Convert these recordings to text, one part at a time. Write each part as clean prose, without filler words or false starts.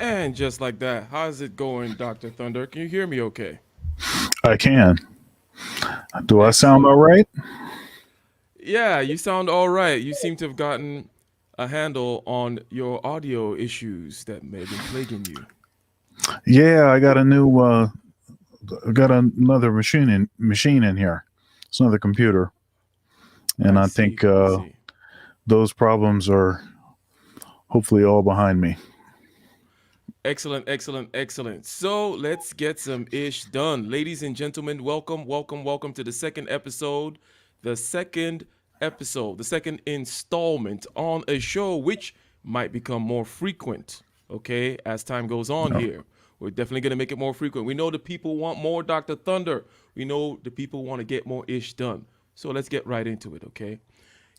And just like that, how's it going, Dr. Thunder? Can you hear me okay? I can. Do I sound all Excellent. right? Yeah, you sound all right. You seem to have gotten a handle on your audio issues that may have been plaguing you. Yeah, I got another machine in here. It's another computer, and I I see. think I see. those problems are hopefully all behind me. Excellent, excellent, excellent. So let's get some ish done. Ladies and gentlemen, welcome, welcome, welcome to the second episode. The second installment on a show which might become more frequent, okay, as time goes on Oh, here. We're definitely going to make it more frequent. We know the people want more Dr. Thunder. We know the people want to get more ish done. So let's get right into it, okay?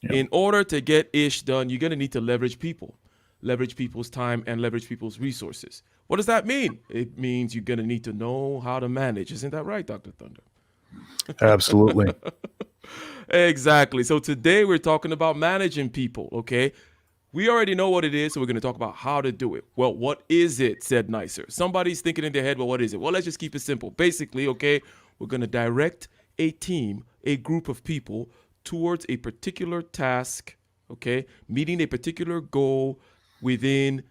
yeah, In order to get ish done, you're going to need to leverage people's time and leverage people's resources. What does that mean? It means you're going to need to know how to manage. Isn't that right, Dr. Thunder? absolutely. Exactly. So today we're talking about managing people, okay? We already know what it is, so we're going to talk about how to do it. Well, what is it, said Nicer? Somebody's thinking in their head, well, what is it? Well, let's just keep it simple. Basically, okay, we're going to direct a team, a group of people towards a particular task, okay, meeting a particular goal within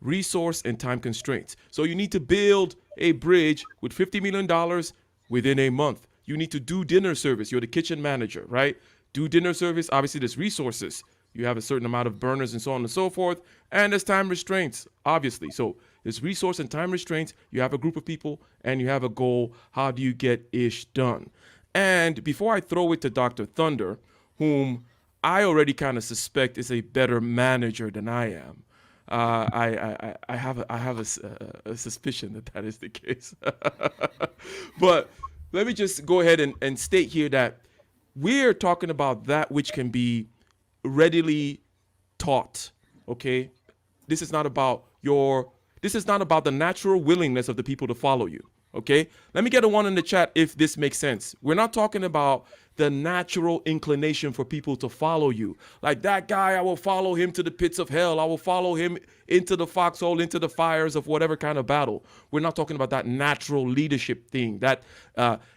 resource and time constraints. So you need to build a bridge with $50 million within a month. You need to do dinner service. You're the kitchen manager, right? Do dinner service. Obviously, there's resources. You have a certain amount of burners and so on and so forth. And there's time restraints, obviously. So there's resource and time restraints. You have a group of people and you have a goal. How do you get ish done? And before I throw it to Dr. Thunder, whom I already kind of suspect is a better manager than I am, I have a suspicion that that is the case. But let me just go ahead and state here that we're talking about that which can be readily taught. Okay, this is not about your. This is not about the natural willingness of the people to follow you. Okay, let me get a one in the chat if this makes sense. We're not talking about the natural inclination for people to follow you. Like that guy, I will follow him to the pits of hell. I will follow him into the foxhole, into the fires of whatever kind of battle. We're not talking about that natural leadership thing, that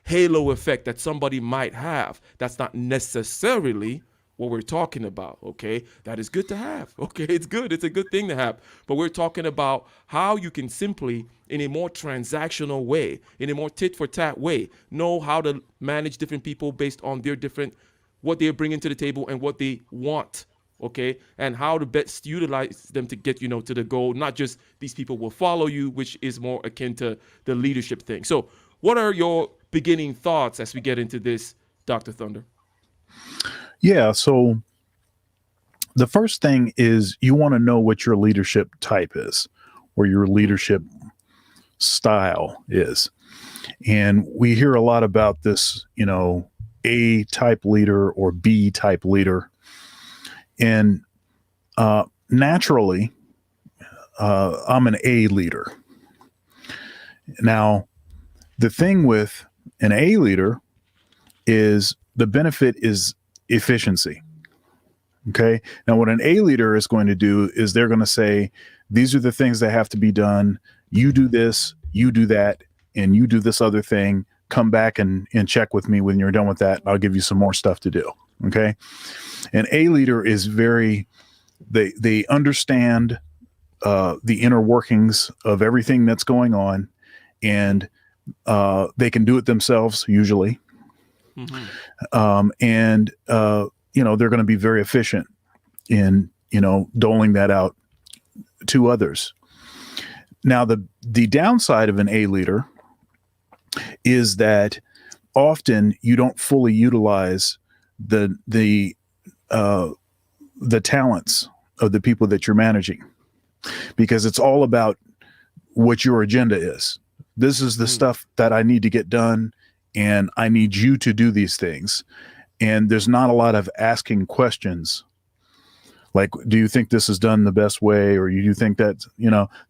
halo effect that somebody might have. That's not necessarily what we're talking about, okay? That is good to have, okay? It's good. It's a good thing to have. But we're talking about how you can simply, in a more transactional way, in a more tit for tat way, know how to manage different people based on their different, what they're bringing to the table and what they want, okay? And how to best utilize them to get, to the goal. Not just these people will follow you, which is more akin to the leadership thing. So, what are your beginning thoughts as we get into this, Dr. Thunder? Yeah. So the first thing is you want to know what your leadership type is, or your leadership style is. And we hear a lot about this, A type leader or B type leader. And naturally, I'm an A leader. Now, the thing with an A leader is the benefit is efficiency. Okay. Now, what an A leader is going to do is they're going to say, these are the things that have to be done. You do this, you do that, and you do this other thing. Come back and check with me when you're done with that. I'll give you some more stuff to do. Okay. An A leader is they understand the inner workings of everything that's going on, and they can do it themselves usually. Mm-hmm. And they're going to be very efficient in doling that out to others. Now, the downside of an A leader is that often you don't fully utilize the talents of the people that you're managing, because it's all about what your agenda is. This is the stuff that I need to get done, and I need you to do these things. And there's not a lot of asking questions like, do you think this is done the best way, or you think that,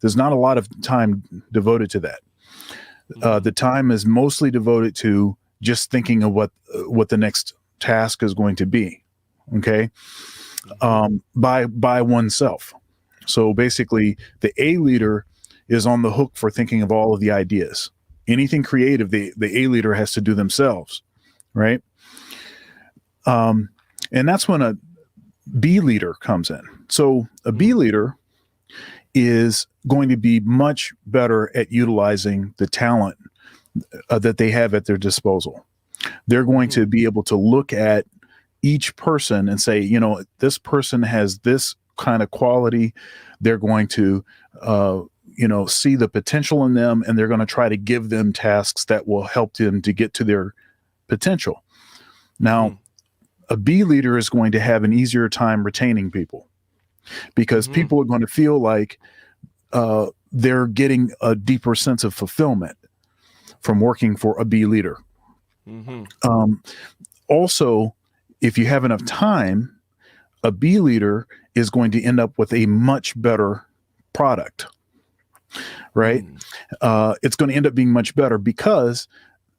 there's not a lot of time devoted to that. The time is mostly devoted to just thinking of what the next task is going to be. Okay. By oneself. So basically the A leader is on the hook for thinking of all of the ideas. Anything creative, the A leader has to do themselves, right? And that's when a B leader comes in. So a B leader is going to be much better at utilizing the talent that they have at their disposal. They're going to be able to look at each person and say, you know, this person has this kind of quality. They're going to, see the potential in them, and they're going to try to give them tasks that will help them to get to their potential. Now, a B leader is going to have an easier time retaining people because people are going to feel like they're getting a deeper sense of fulfillment from working for a B leader. Also, if you have enough time, a B leader is going to end up with a much better product, right? It's going to end up being much better because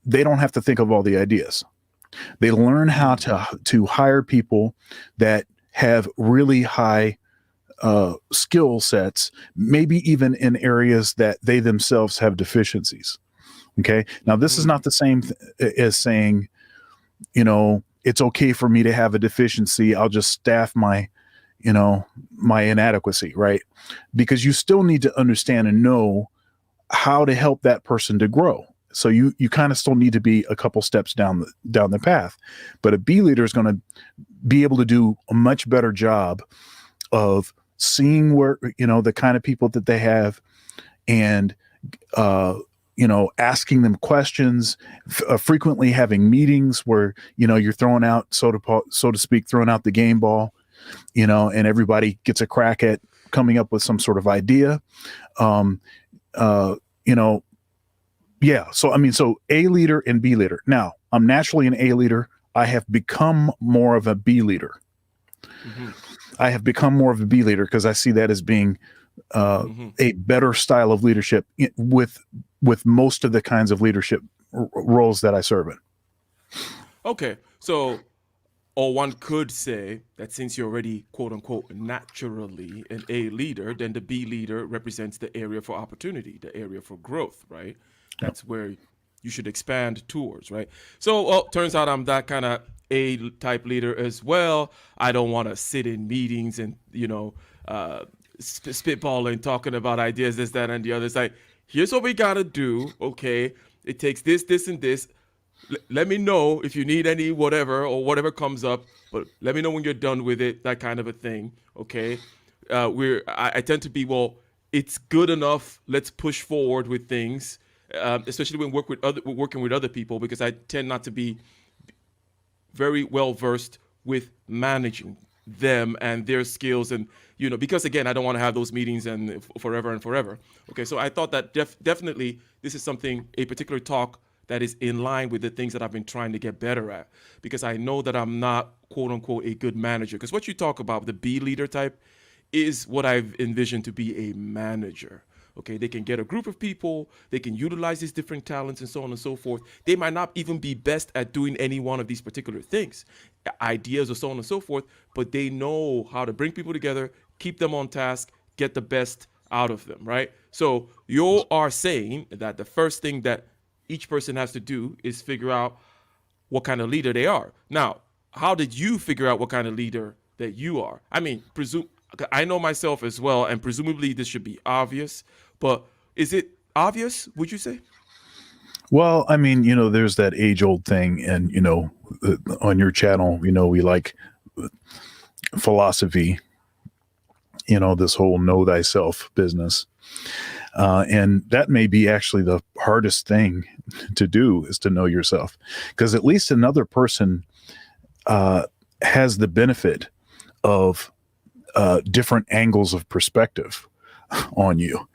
they don't have to think of all the ideas. They learn how to hire people that have really high skill sets, maybe even in areas that they themselves have deficiencies. Okay. Now, this is not the same as saying, you know, it's okay for me to have a deficiency. I'll just staff my inadequacy, right? Because you still need to understand and know how to help that person to grow. So you kind of still need to be a couple steps down the path. But a B leader is going to be able to do a much better job of seeing where, the kind of people that they have and, asking them questions, frequently having meetings where, you're throwing out, so to speak, throwing out the game ball, and everybody gets a crack at coming up with some sort of idea. Yeah. So A leader and B leader. Now, I'm naturally an A leader. I have become more of a B leader. I have become more of a B leader because I see that as being a better style of leadership with most of the kinds of leadership roles that I serve in. Okay. So, or one could say that since you're already, quote unquote, naturally an A leader, then the B leader represents the area for opportunity, the area for growth, right? That's where you should expand towards, right? So, turns out I'm that kind of A type leader as well. I don't want to sit in meetings and, spitballing, talking about ideas, this, that, and the other. It's like, here's what we got to do, okay? It takes this, this, and this. Let me know if you need any whatever or whatever comes up, but let me know when you're done with it, that kind of a thing, okay? I tend to be, it's good enough, let's push forward with things. Especially when working with other people, because I tend not to be very well versed with managing them and their skills, and because again, I don't want to have those meetings and forever and forever. Okay, so I thought that definitely this is a particular talk that is in line with the things that I've been trying to get better at, because I know that I'm not, quote unquote, a good manager. Because what you talk about, the B leader type, is what I've envisioned to be a manager. Okay, they can get a group of people, they can utilize these different talents and so on and so forth. They might not even be best at doing any one of these particular things, ideas or so on and so forth, but they know how to bring people together, keep them on task, get the best out of them, right? So you are saying that the first thing that each person has to do is figure out what kind of leader they are. Now, how did you figure out what kind of leader that you are? I mean, I know myself as well, and presumably this should be obvious, but is it obvious, would you say? Well, I mean, there's that age-old thing, and, on your channel, we like philosophy, this whole know thyself business. And that may be actually the hardest thing to do, is to know yourself, because at least another person has the benefit of different angles of perspective on you,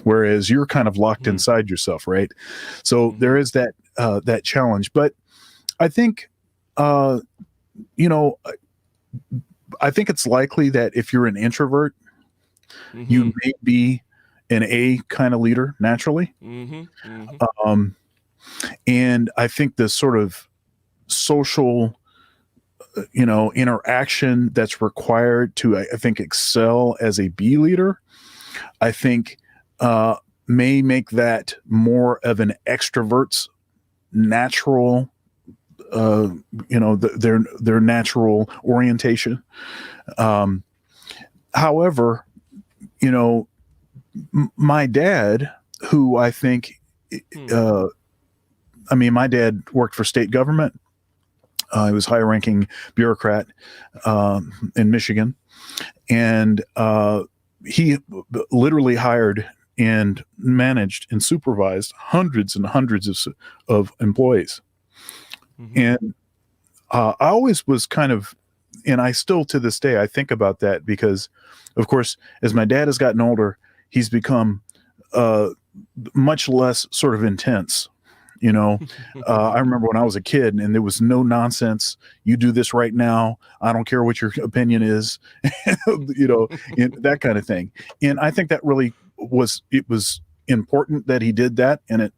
whereas you're kind of locked inside yourself, right? So there is that challenge. But I think, I think it's likely that if you're an introvert, you may be an A kind of leader naturally. And I think the sort of social interaction that's required to, I think, excel as a B leader, I think may make that more of an extrovert's natural, their natural orientation. However, my dad, who I think, my dad worked for state government. He was a high-ranking bureaucrat in Michigan, and he literally hired and managed and supervised hundreds and hundreds of employees. Mm-hmm. And I always was kind of, and I still to this day, I think about that because, of course, as my dad has gotten older, he's become much less sort of intense. I remember when I was a kid and there was no nonsense. You do this right now. I don't care what your opinion is, and that kind of thing. And I think that really was important that he did that. And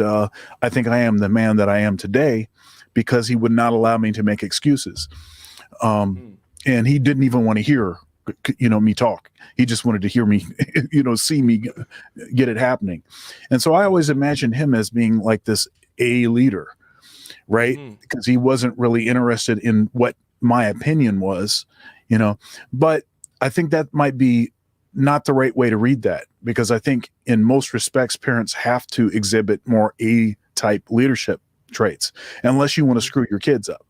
I think I am the man that I am today because he would not allow me to make excuses. And he didn't even want to hear, me talk. He just wanted to hear me, see me get it happening. And so I always imagined him as being like this A leader, right? Because he wasn't really interested in what my opinion was, but I think that might be not the right way to read that, because I think in most respects, parents have to exhibit more A-type leadership traits, unless you want to screw your kids up.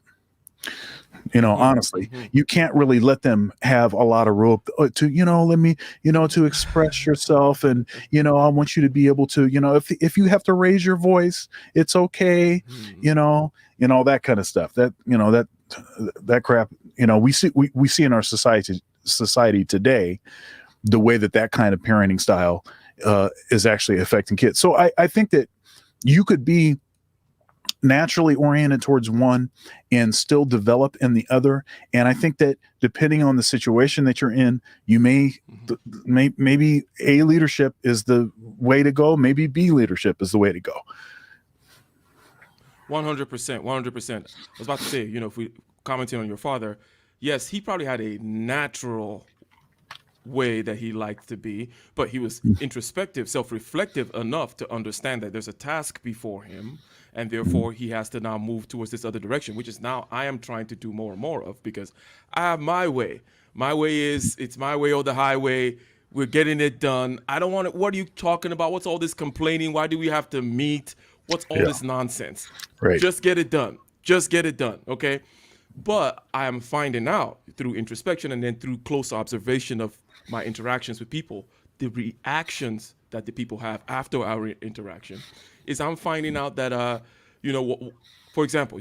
Honestly, you can't really let them have a lot of rope to, let me, to express yourself. And, I want you to be able to, if you have to raise your voice, it's okay, that kind of stuff that crap, we see in our society today, the way that kind of parenting style is actually affecting kids. So I think that you could be naturally oriented towards one and still develop in the other. And I think that depending on the situation that you're in, you maybe A leadership is the way to go. Maybe B leadership is the way to go. 100%. 100%. I was about to say, if we commenting on your father, yes, he probably had a natural way that he liked to be, but he was introspective, self-reflective enough to understand that there's a task before him, and therefore he has to now move towards this other direction, which is now I am trying to do more and more of, because I have my way. My way is, it's my way or the highway. We're getting it done. I don't want it. What are you talking about? What's all this complaining? Why do we have to meet? What's all this nonsense? Right. Just get it done. Just get it done. Okay. But I am finding out through introspection and then through close observation of my interactions with people, the reactions that the people have after our interaction, is I'm finding out that, for example,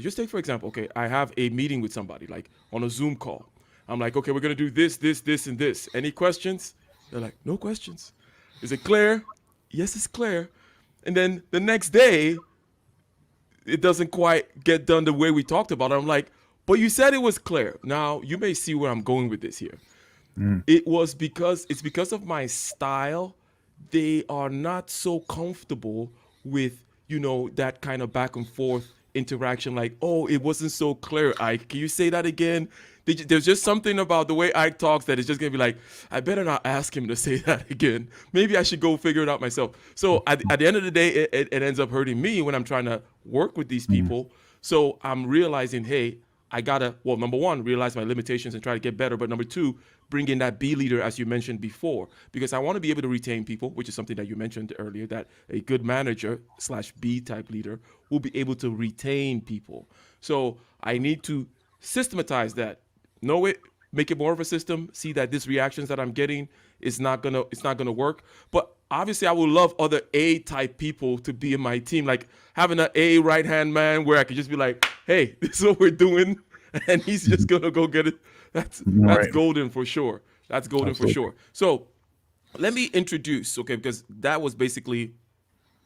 okay, I have a meeting with somebody, like on a Zoom call. I'm like, okay, we're going to do this, this, this, and this. Any questions? They're like, no questions. Is it clear? Yes, it's clear. And then the next day, it doesn't quite get done the way we talked about it. I'm like, but you said it was clear. Now, you may see where I'm going with this here. It's because of my style. They are not so comfortable with, that kind of back and forth interaction. Like, oh, it wasn't so clear, Ike. Can you say that again? There's just something about the way Ike talks that is just going to be like, I better not ask him to say that again. Maybe I should go figure it out myself. So at the end of the day, it ends up hurting me when I'm trying to work with these people. So I'm realizing, hey, I gotta, number one, realize my limitations and try to get better. But number two, bring in that B leader, as you mentioned before, because I want to be able to retain people, which is something that you mentioned earlier, that a good manager / B type leader will be able to retain people. So I need to systematize that, know it, make it more of a system, see that these reactions that I'm getting it's not gonna work. But obviously I would love other A type people to be in my team, like having an A right hand man where I could just be like, hey, this is what we're doing, and he's just gonna go get it. That's golden for sure. That's golden Absolutely. For sure. So let me introduce, okay, because that was basically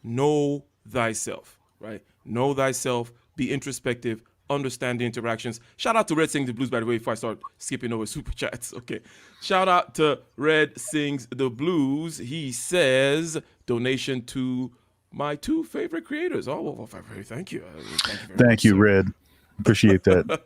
know thyself, right? Know thyself, be introspective, understand the interactions. Shout out to Red Sings the Blues, by the way, before I start skipping over super chats. Okay. Shout out to Red Sings the Blues. He says, donation to my two favorite creators. Oh, well, thank you. Thank you, Red. Appreciate that.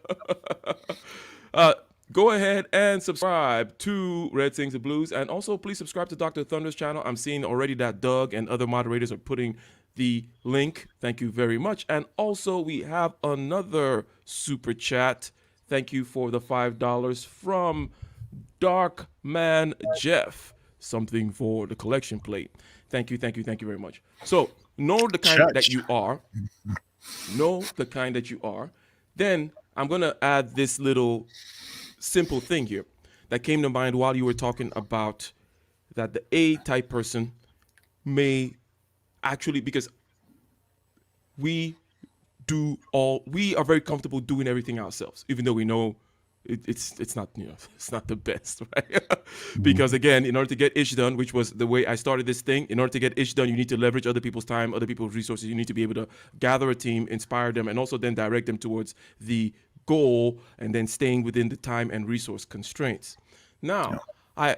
go ahead and subscribe to Red Sings and Blues. And also, please subscribe to Dr. Thunder's channel. I'm seeing already that Doug and other moderators are putting the link. Thank you very much. And also, we have another super chat. Thank you for the $5 from Dark Man Jeff. Something for the collection plate. Thank you, thank you, thank you very much. So, know the kind that you are. Know the kind that you are. Then I'm going to add this little simple thing here that came to mind while you were talking about that the A-type person may actually, because we are very comfortable doing everything ourselves, even though we know it's not, it's not the best, right? Because again, in order to get ish done, which was the way I started this thing, in order to get ish done, you need to leverage other people's time, other people's resources. You need to be able to gather a team, inspire them, and also then direct them towards the goal, and then staying within the time and resource constraints. Now, I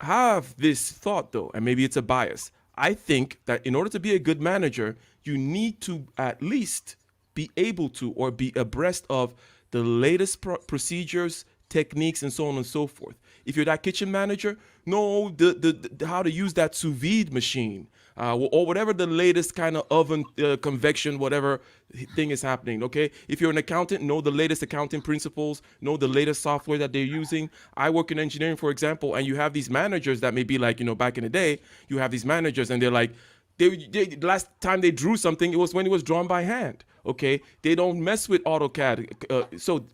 have this thought though, and maybe it's a bias. I think that in order to be a good manager, you need to at least be able to or be abreast of the latest procedures, techniques, and so on and so forth. If you're that kitchen manager, know the how to use that sous vide machine or whatever the latest kind of oven, convection, whatever thing is happening, okay? If you're an accountant, know the latest accounting principles, know the latest software that they're using. I work in engineering, for example, and you have these managers that may be like, back in the day, you have these managers and they're like, they last time they drew something, it was when it was drawn by hand. Okay, they don't mess with AutoCAD. So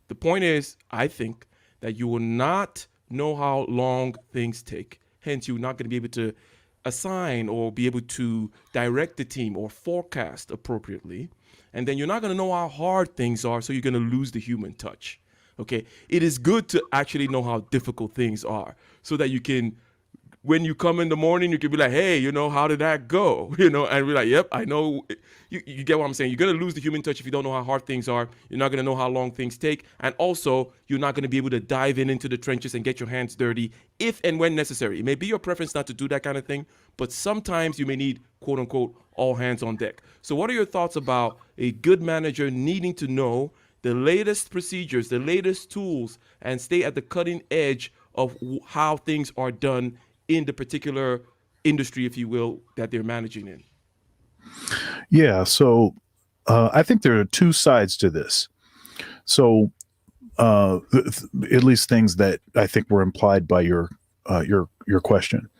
the point is, I think that you will not know how long things take. Hence, you're not going to be able to assign or be able to direct the team or forecast appropriately. And then you're not going to know how hard things are, so you're going to lose the human touch. Okay, it is good to actually know how difficult things are so that you can, when you come in the morning, you can be like, hey, how did that go? And we're like, yep, I know. You get what I'm saying? You're going to lose the human touch if you don't know how hard things are. You're not going to know how long things take. And also, you're not going to be able to dive into the trenches and get your hands dirty if and when necessary. It may be your preference not to do that kind of thing, but sometimes you may need, quote unquote, all hands on deck. So what are your thoughts about a good manager needing to know the latest procedures, the latest tools, and stay at the cutting edge of how things are done in the particular industry, if you will, that they're managing in? Yeah. So I think there are two sides to this. So at least things that I think were implied by your question.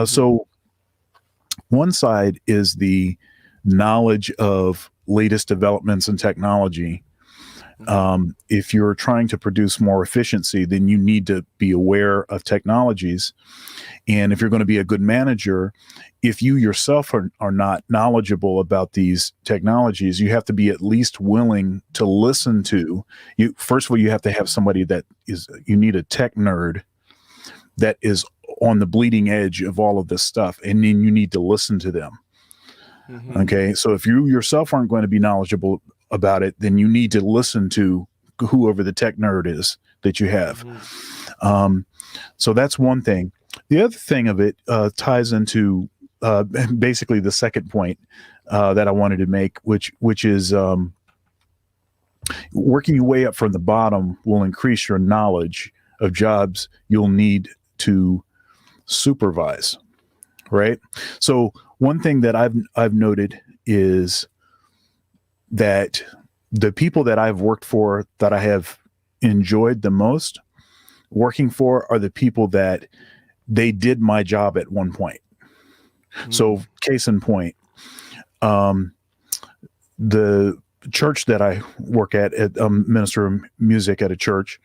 So one side is the knowledge of latest developments in technology. If you're trying to produce more efficiency, then you need to be aware of technologies. And if you're going to be a good manager, if you yourself are not knowledgeable about these technologies, you have to be at least willing to listen to you. First of all, you have to have somebody you need a tech nerd that is on the bleeding edge of all of this stuff. And then you need to listen to them. Mm-hmm. Okay. So if you yourself aren't going to be knowledgeable about it, then you need to listen to whoever the tech nerd is that you have. Mm-hmm. So that's one thing. The other thing of it ties into basically the second point that I wanted to make, which is working your way up from the bottom will increase your knowledge of jobs you'll need to supervise, right? So one thing that I've noted is that the people that I've worked for that I have enjoyed the most working for are the people that they did my job at one point. Mm-hmm. So case in point, the church that I work at minister of music at a church,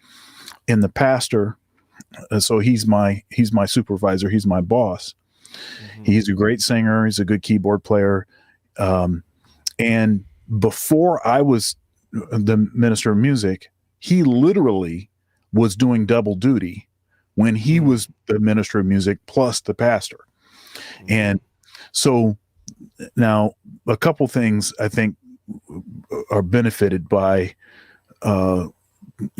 and the pastor, so he's my supervisor, he's my boss. Mm-hmm. He's a great singer, he's a good keyboard player. And before I was the minister of music, he literally was doing double duty when he was the minister of music plus the pastor. Mm-hmm. And so now a couple things I think are benefited by,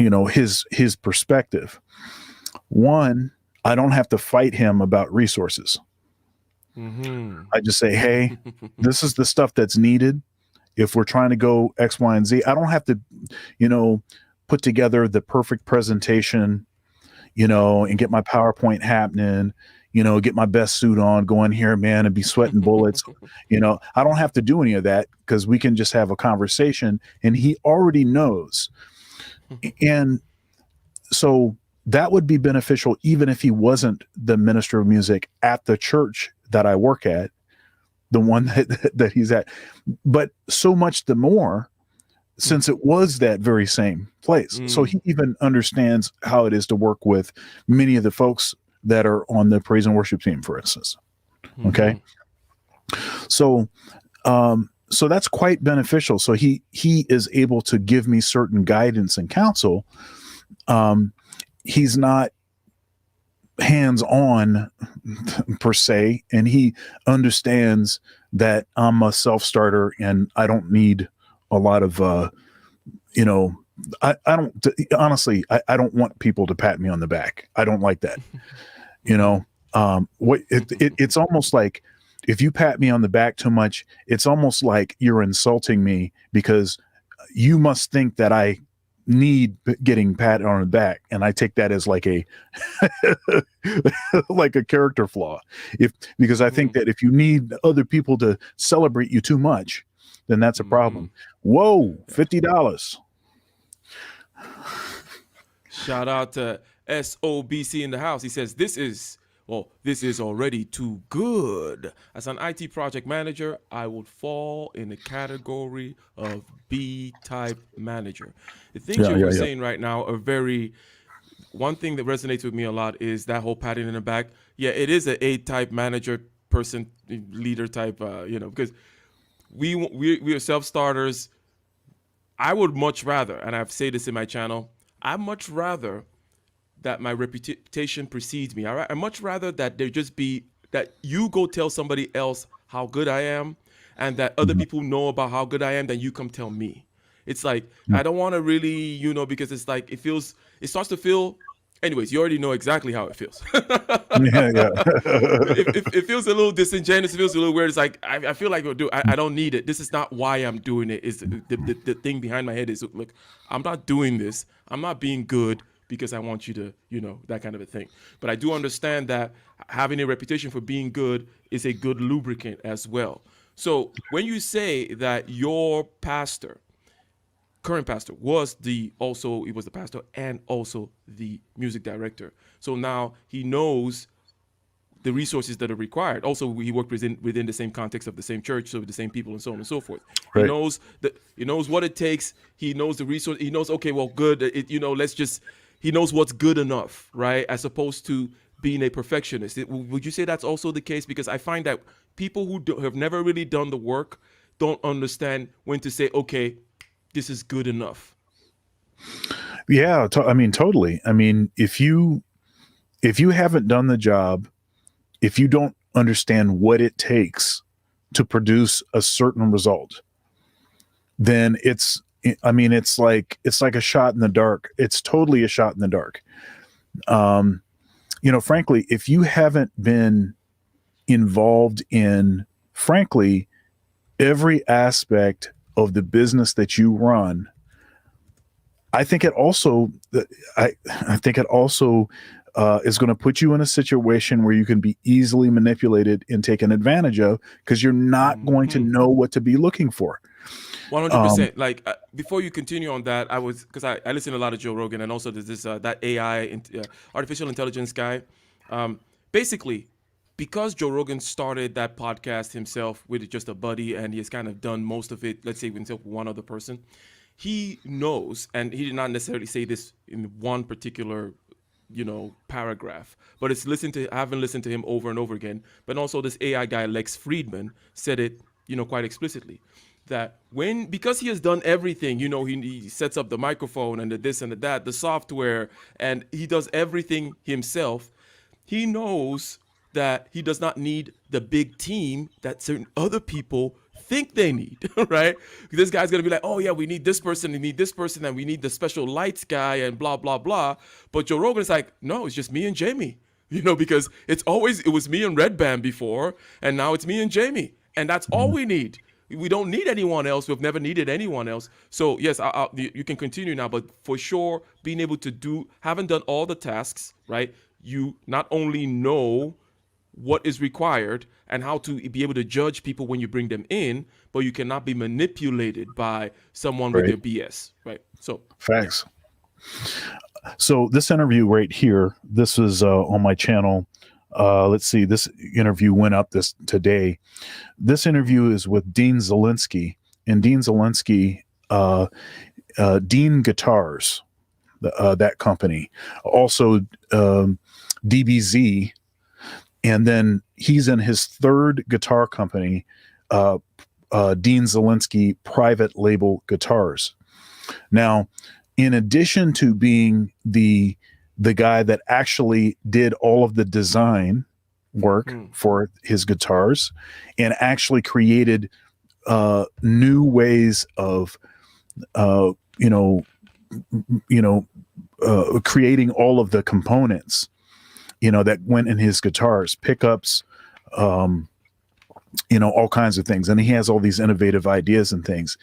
his perspective. One, I don't have to fight him about resources. Mm-hmm. I just say, hey, this is the stuff that's needed. If we're trying to go X, Y, and Z, I don't have to, put together the perfect presentation, you know, and get my PowerPoint happening, you know, get my best suit on, go in here, man, and be sweating bullets. You know, I don't have to do any of that because we can just have a conversation and he already knows. And so that would be beneficial even if he wasn't the minister of music at the church that I work at, the one that he's at. But so much the more since it was that very same place. So he even understands how it is to work with many of the folks that are on the praise and worship team, for instance. Okay. So, so that's quite beneficial. So he is able to give me certain guidance and counsel. He's not hands-on per se, and he understands that I'm a self-starter and I don't need a lot of, you know, I don't, honestly, I don't want people to pat me on the back. I don't like that. You know, it's almost like if you pat me on the back too much, it's almost like you're insulting me because you must think that I need getting patted on the back. And I take that as like a, like a character flaw. Because I think that if you need other people to celebrate you too much, then that's a problem. Whoa, $50. Shout out to SOBC in the house. He says, this is already too good. As an IT project manager, I would fall in the category of B-type manager. The things you were saying right now are one thing that resonates with me a lot is that whole patting in the back. Yeah, it is an A-type manager person, leader type, you know, because we are self-starters. I would much rather, and I've said this in my channel, I'd much rather that my reputation precedes me. All right, I'd much rather that there just be that you go tell somebody else how good I am, and that other people know about how good I am, than you come tell me. It's like I don't want to really, you know, because it's like it starts to feel. Anyways, you already know exactly how it feels. It feels a little disingenuous. It feels a little weird. It's like I feel like, dude, I don't need it. This is not why I'm doing it. Is the thing behind my head is, look, I'm not doing this. I'm not being good because I want you to, you know, that kind of a thing. But I do understand that having a reputation for being good is a good lubricant as well. So when you say that your current pastor was the pastor and also the music director. So now he knows the resources that are required. Also, he worked within the same context of the same church, so with the same people and so on and so forth. Right. He knows what it takes. He knows the resource. He knows, okay, well, good. He knows what's good enough, right? As opposed to being a perfectionist. Would you say that's also the case? Because I find that people who have never really done the work don't understand when to say, okay, this is good enough. Yeah, I mean, totally. I mean, if you haven't done the job, if you don't understand what it takes to produce a certain result, then it's like a shot in the dark. It's totally a shot in the dark. You know, frankly, if you haven't been involved in, frankly, every aspect of the business that you run, I think it also is going to put you in a situation where you can be easily manipulated and taken advantage of because you're not going to know what to be looking for. 100%. Before you continue on that, I listen to a lot of Joe Rogan, and also there's this that AI, artificial intelligence guy. Basically, because Joe Rogan started that podcast himself with just a buddy, and he has kind of done most of it, let's say, with one other person, he knows, and he did not necessarily say this in one particular, you know, paragraph, but I haven't listened to him over and over again. But also this AI guy, Lex Friedman, said it, you know, quite explicitly, that because he has done everything, you know, he sets up the microphone and the this and the that, the software, and he does everything himself, he knows that he does not need the big team that certain other people think they need, right? This guy's going to be like, oh yeah, we need this person, and we need the special lights guy and blah, blah, blah. But Joe Rogan is like, no, it's just me and Jamie, you know, because it was me and Red Band before, and now it's me and Jamie. And that's all we need. We don't need anyone else. We've never needed anyone else. So yes, you can continue now, but for sure, being able to having done all the tasks, right? You not only know what is required and how to be able to judge people when you bring them in, but you cannot be manipulated by someone with Right. their BS, right? So Facts. So this interview right here, this is on my channel. Let's see, this interview went up today. This interview is with Dean Zelinsky, and Dean Zelinsky, Dean Guitars, that company, also DBZ, and then he's in his third guitar company, Dean Zelinsky Private Label Guitars. Now, in addition to being the guy that actually did all of the design work for his guitars and actually created new ways of creating all of the components that went in his guitars, pickups, all kinds of things, and he has all these innovative ideas and things.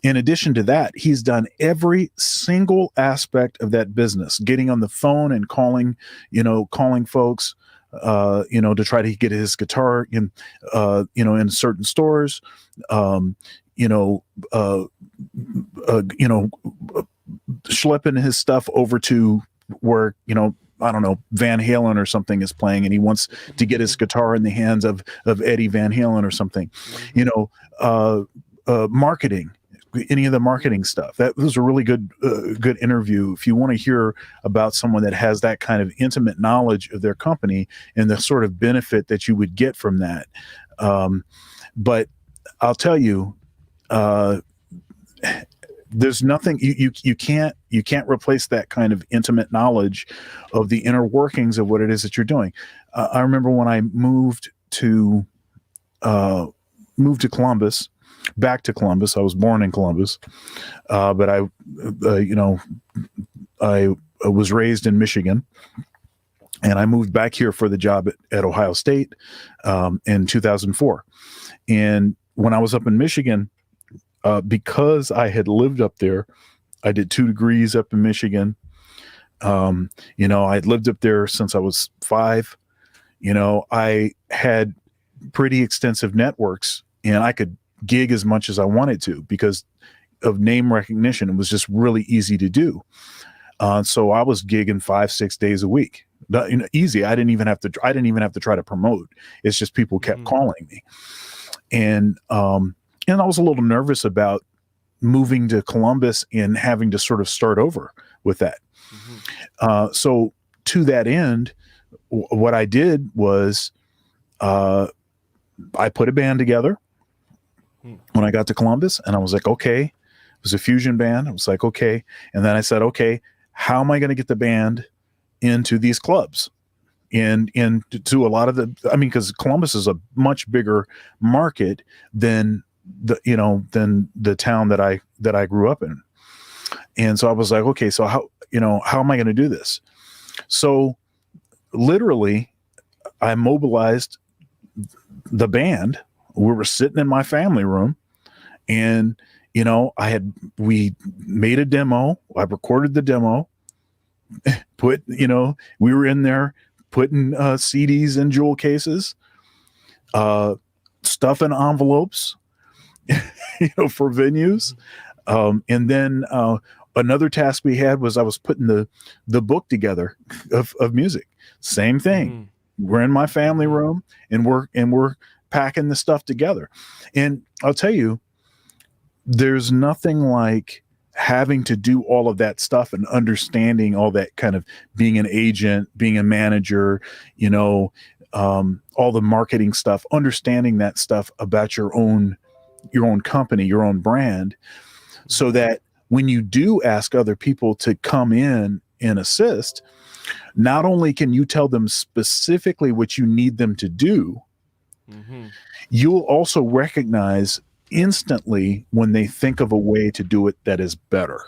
In addition to that, he's done every single aspect of that business, getting on the phone and calling folks, to try to get his guitar in certain stores, schlepping his stuff over to where, I don't know, Van Halen or something is playing, and he wants to get his guitar in the hands of Eddie Van Halen or something, marketing, any of the marketing stuff. That was a really good interview. If you want to hear about someone that has that kind of intimate knowledge of their company and the sort of benefit that you would get from that. But I'll tell you, there's nothing you can't replace that kind of intimate knowledge of the inner workings of what it is that you're doing. I remember when I moved to Columbus, back to Columbus. I was born in Columbus, but I was raised in Michigan, and I moved back here for the job at Ohio State in 2004. And when I was up in Michigan, because I had lived up there, I did 2 degrees up in Michigan. I had lived up there since I was 5. I had pretty extensive networks, and I could gig as much as I wanted to because of name recognition. It was just really easy to do. So I was gigging 5-6 days a week. Easy. I didn't even have to try to promote. It's just people kept calling me. And I was a little nervous about moving to Columbus and having to sort of start over with that. So to that end, what I did was I put a band together when I got to Columbus, and I was like, okay, it was a fusion band. I was like, okay. And then I said, okay, how am I going to get the band into these clubs? And to a lot of because Columbus is a much bigger market than the town that I grew up in. And so I was like, okay, so how am I going to do this? So literally I mobilized the band. We were sitting in my family room, and we made a demo. I recorded the demo, we were in there putting CDs in jewel cases, stuff in envelopes, for venues. And then another task we had was I was putting the book together of music. Same thing. We're in my family room, and we're packing the stuff together. And I'll tell you, there's nothing like having to do all of that stuff and understanding all that, kind of being an agent, being a manager, all the marketing stuff, understanding that stuff about your own company, your own brand, so that when you do ask other people to come in and assist, not only can you tell them specifically what you need them to do, you'll also recognize instantly when they think of a way to do it that is better.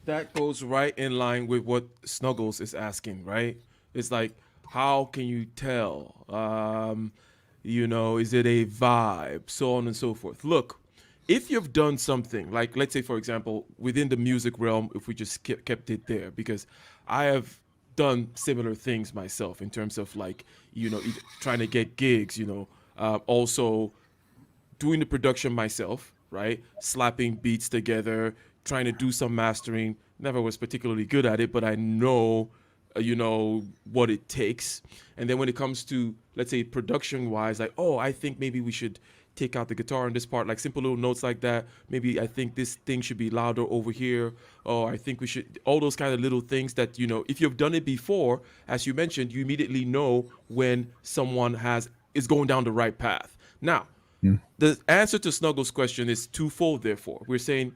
That goes right in line with what Snuggles is asking, right? It's like, how can you tell? Is it a vibe? So on and so forth. Look, if you've done something, like let's say, for example, within the music realm, if we just kept it there, because I have done similar things myself in terms of like, trying to get gigs, also doing the production myself, right? Slapping beats together, trying to do some mastering. Never was particularly good at it, but I know, what it takes. And then when it comes to, let's say, production wise, like, oh, I think maybe we should take out the guitar in this part, like simple little notes like that. Maybe I think this thing should be louder over here. Or I think we should, all those kind of little things that, if you've done it before, as you mentioned, you immediately know when someone is going down the right path. Now, the answer to Snuggles' question is twofold, therefore. We're saying,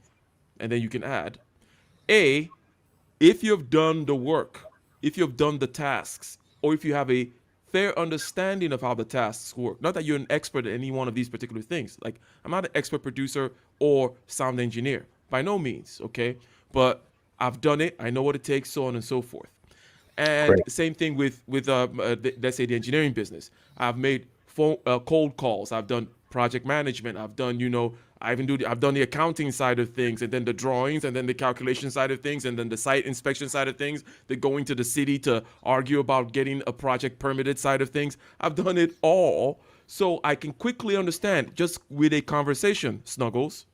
and then you can add, A, if you've done the work, if you've done the tasks, or if you have a fair understanding of how the tasks work. Not that you're an expert at any one of these particular things. Like, I'm not an expert producer or sound engineer, by no means, okay? But I've done it, I know what it takes, so on and so forth. And Great. same thing with let's say the engineering business. I've made cold calls. I've done project management. I've done, I've done the accounting side of things, and then the drawings, and then the calculation side of things, and then the site inspection side of things, the going to the city to argue about getting a project permitted side of things. I've done it all. So I can quickly understand just with a conversation, Snuggles,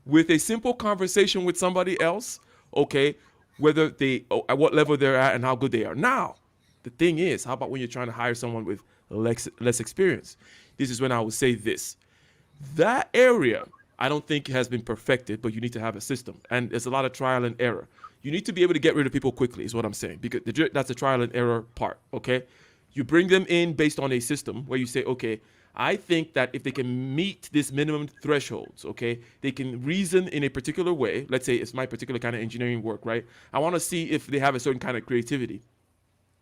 with a simple conversation with somebody else, okay, whether at what level they're at and how good they are. Now, the thing is, how about when you're trying to hire someone with less experience? This is when I would say this. That area, I don't think has been perfected, but you need to have a system. And there's a lot of trial and error. You need to be able to get rid of people quickly is what I'm saying, because that's the trial and error part, okay? You bring them in based on a system where you say, okay, I think that if they can meet this minimum thresholds, okay, they can reason in a particular way. Let's say it's my particular kind of engineering work, right? I want to see if they have a certain kind of creativity,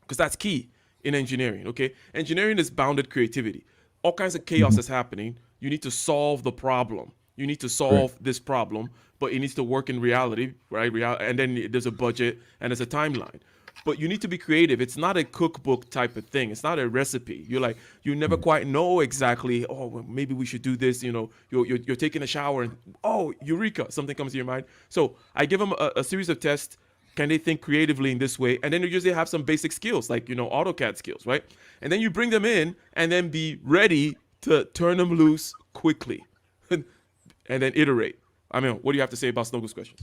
because that's key in engineering, okay? Engineering is bounded creativity. All kinds of chaos is happening. You need to solve the problem. You need to solve this problem, but it needs to work in reality, right? And then there's a budget and there's a timeline. But you need to be creative. It's not a cookbook type of thing. It's not a recipe. You never quite know exactly, oh, well, maybe we should do this. You're taking a shower and, oh, eureka, something comes to your mind. So I give them a series of tests. Can they think creatively in this way? And then you usually have some basic skills, like, AutoCAD skills, right? And then you bring them in and then be ready to turn them loose quickly and then iterate. I mean, what do you have to say about Snuggles' questions?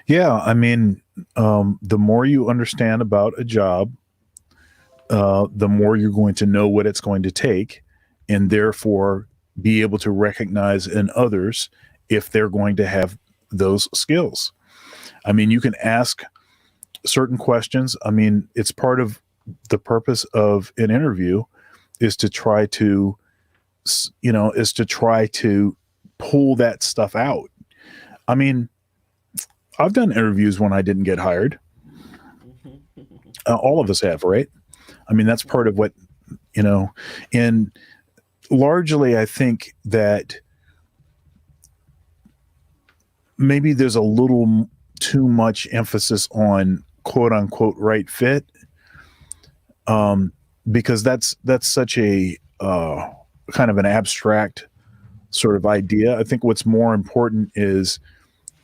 Yeah, I mean, the more you understand about a job, the more you're going to know what it's going to take, and therefore be able to recognize in others if they're going to have those skills. I mean, you can ask certain questions. I mean, it's part of the purpose of an interview is to try to, pull that stuff out. I mean, I've done interviews when I didn't get hired. All of us have, right? I mean, that's part of what, and largely I think that maybe there's a little too much emphasis on quote unquote right fit. Because that's such a kind of an abstract sort of idea. I think what's more important is,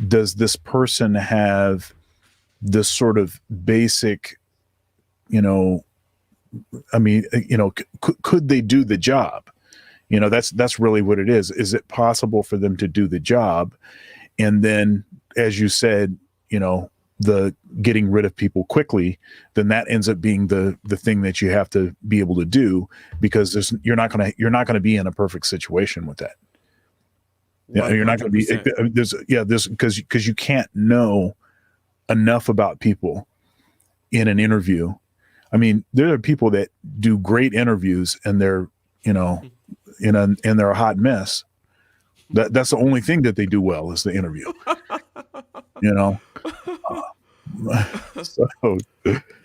does this person have this sort of basic, could they do the job? That's really what it is. Is it possible for them to do the job? And then, as you said, the getting rid of people quickly, then that ends up being the thing that you have to be able to do, because you're not going to be in a perfect situation with that. Yeah, you're not going to be because you can't know enough about people in an interview. I mean, there are people that do great interviews and they're, and they're a hot mess. That's the only thing that they do well is the interview. So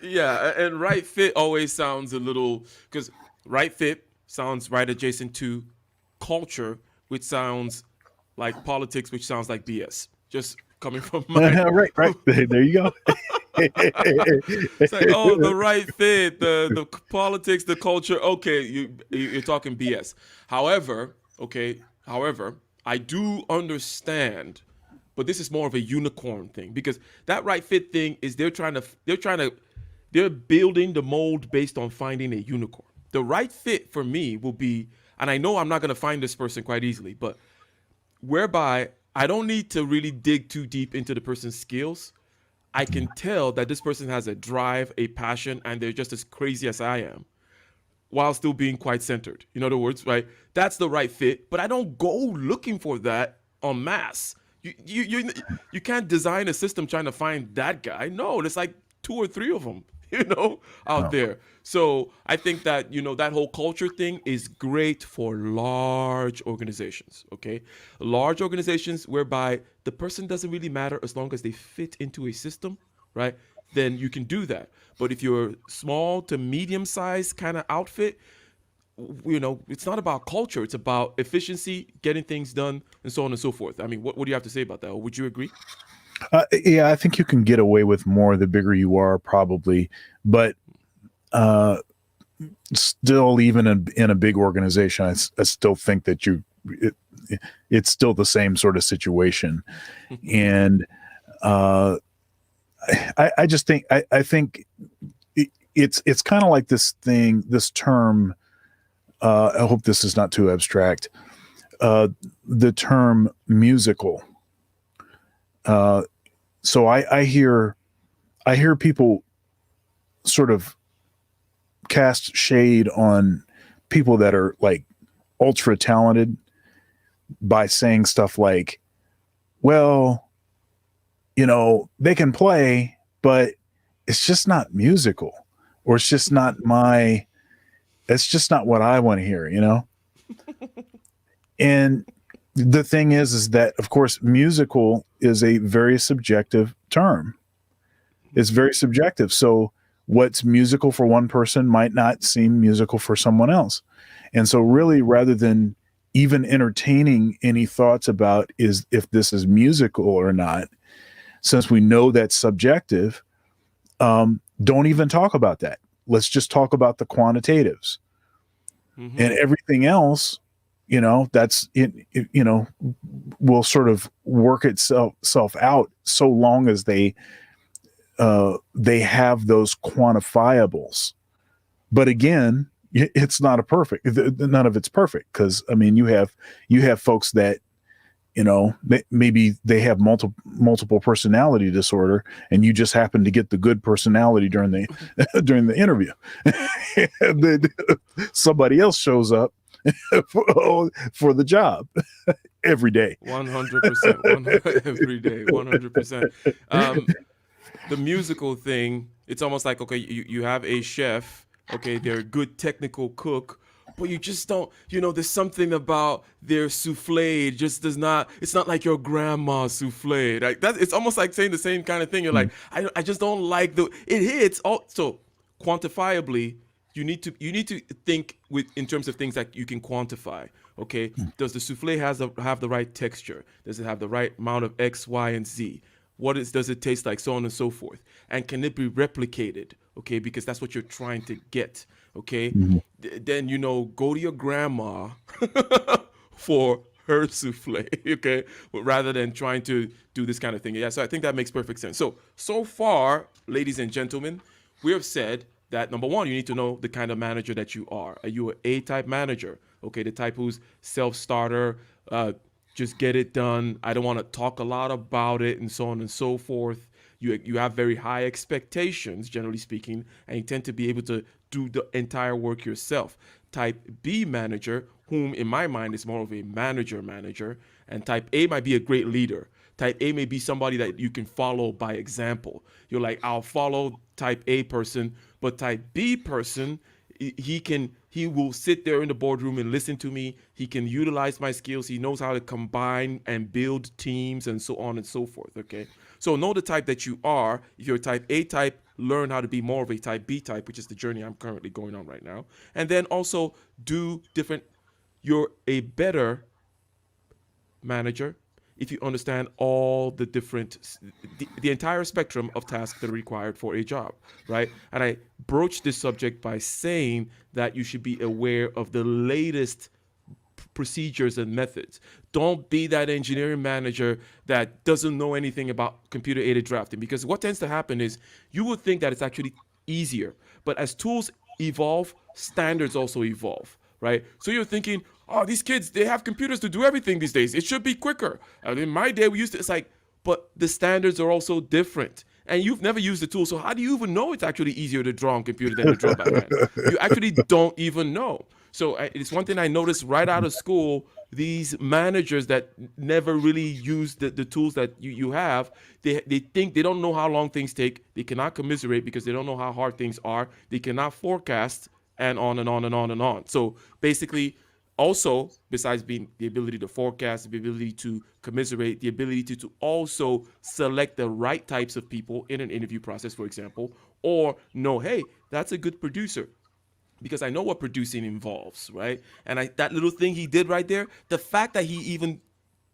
yeah, and right fit always sounds a little, because right fit sounds right adjacent to culture, which sounds like politics, which sounds like BS. Just coming from my right. There you go. It's like, oh, the right fit, the politics, the culture. Okay, you're talking BS. However, okay, however, I do understand, but this is more of a unicorn thing because that right fit thing is they're building the mold based on finding a unicorn. The right fit for me will be, and I know I'm not gonna find this person quite easily, but whereby I don't need to really dig too deep into the person's skills. I can tell that this person has a drive, a passion, and they're just as crazy as I am while still being quite centered. In other words, right? That's the right fit, but I don't go looking for that en masse. You can't design a system trying to find that guy. No, there's like two or three of them, out No. there. So I think that that whole culture thing is great for large organizations. Okay, large organizations whereby the person doesn't really matter as long as they fit into a system, right? Then you can do that. But if you're small to medium sized kind of outfit, it's not about culture. It's about efficiency, getting things done, and so on and so forth. I mean, what do you have to say about that? Or would you agree? Yeah, I think you can get away with more the bigger you are, probably. But uh, still, even in a big organization, I still think that it's still the same sort of situation. And uh, I just think I think it's kind of like this term. I hope this is not too abstract. The term musical. So I hear people sort of cast shade on people that are like ultra talented by saying stuff like, well, they can play, but it's just not musical, or it's just not what I want to hear. And the thing is that, of course, musical is a very subjective term. It's very subjective. So what's musical for one person might not seem musical for someone else. And so really, rather than even entertaining any thoughts about if this is musical or not, since we know that's subjective, don't even talk about that. Let's just talk about the quantitatives. Mm-hmm. And everything else, that's will sort of work itself out so long as they have those quantifiables. But again, it's not none of it's perfect, because I mean, you have folks that maybe they have multiple personality disorder, and you just happen to get the good personality during the interview. And then somebody else shows up for the job every day. 100%. Every day. 100%. The musical thing, it's almost like, okay, you have a chef, okay, they're a good technical cook, but you just don't, there's something about their souffle. It just does not, it's not like your grandma's souffle. Like that, it's almost like saying the same kind of thing. You're like, I just don't like it hits all. So quantifiably, you need to think in terms of things that you can quantify. Okay, does the souffle have the right texture? Does it have the right amount of X, Y, and Z? Does it taste like, so on and so forth? And can it be replicated? Okay, because that's what you're trying to get. Okay, then go to your grandma for her souffle. Okay, but rather than trying to do this kind of thing. Yeah, so I think that makes perfect sense. So far, ladies and gentlemen, we have said that number one, you need to know the kind of manager that you are. Are you an A-type manager? Okay, the type who's self-starter, just get it done. I don't want to talk a lot about it, and so on and so forth. You have very high expectations, generally speaking, and you tend to be able to do the entire work yourself. Type B manager, whom in my mind is more of a manager, and type A might be a great leader. Type A may be somebody that you can follow by example. You're like, I'll follow type A person, but type B person, he will sit there in the boardroom and listen to me. He can utilize my skills. He knows how to combine and build teams and so on and so forth. Okay. So know the type that you are. If you're a type A type, learn how to be more of a type B type, which is the journey I'm currently going on right now. And then also you're a better manager if you understand all the different, the entire spectrum of tasks that are required for a job, right? And I broached this subject by saying that you should be aware of the latest procedures and methods. Don't be that engineering manager that doesn't know anything about computer aided drafting, because what tends to happen is you will think that it's actually easier. But as tools evolve, standards also evolve, right? So you're thinking, oh, these kids, they have computers to do everything these days. It should be quicker. And in my day, we used to, it's like, but the standards are also different. And you've never used the tool. So how do you even know it's actually easier to draw on computer than to draw by hand? You actually don't even know. So it's one thing I noticed right out of school. These managers that never really use the tools that you have, they think they don't know how long things take. They cannot commiserate because they don't know how hard things are. They cannot forecast, and on and on and on and on. So basically, also, besides being the ability to forecast, the ability to commiserate, the ability to also select the right types of people in an interview process, for example, or know, hey, that's a good producer, because I know what producing involves, right? And that little thing he did right there, the fact that he even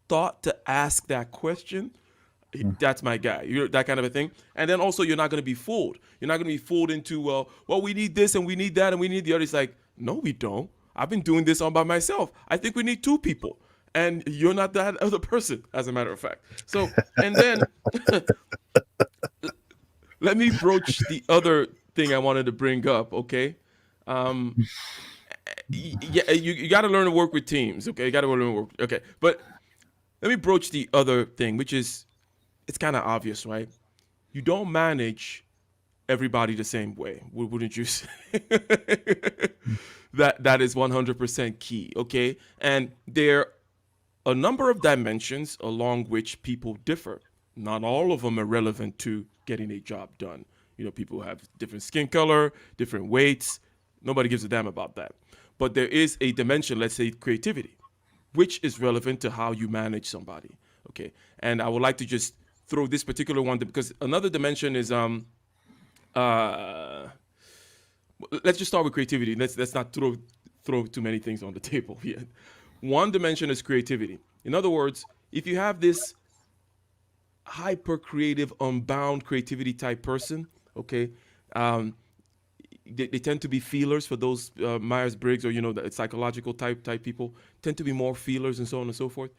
thought to ask that question, that's my guy. You're that kind of a thing. And then also, you're not going to be fooled. You're not going to be fooled into, well, we need this and we need that and we need the other. It's like, no, we don't. I've been doing this all by myself. I think we need two people. And you're not that other person, as a matter of fact. So, and then let me broach the other thing I wanted to bring up, okay? Yeah, you got to learn to work with teams, okay? You got to learn to work, okay? But let me broach the other thing, which is, it's kind of obvious, right? You don't manage everybody the same way, wouldn't you say? That is 100% key, okay? And there are a number of dimensions along which people differ. Not all of them are relevant to getting a job done. You know, people have different skin color, different weights. Nobody gives a damn about that. But there is a dimension, let's say creativity, which is relevant to how you manage somebody, okay? And I would like to just throw this particular one, because another dimension is let's just start with creativity. Let's not throw too many things on the table yet. One dimension is creativity. In other words, if you have this hyper creative, unbound creativity type person, okay, they tend to be feelers. For those Myers-Briggs, or the psychological type people tend to be more feelers, and so on and so forth.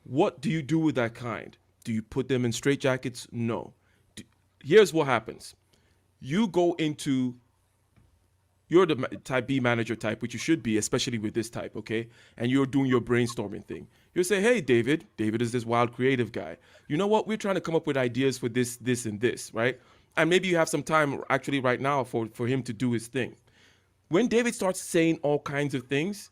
What do you do with that kind? Do you put them in straitjackets? No. Here's what happens. You go into, you're the type B manager type, which you should be, especially with this type, okay? And you're doing your brainstorming thing. You'll say, hey, David is this wild creative guy. You know what? We're trying to come up with ideas for this, and this, right? And maybe you have some time actually right now for him to do his thing. When David starts saying all kinds of things,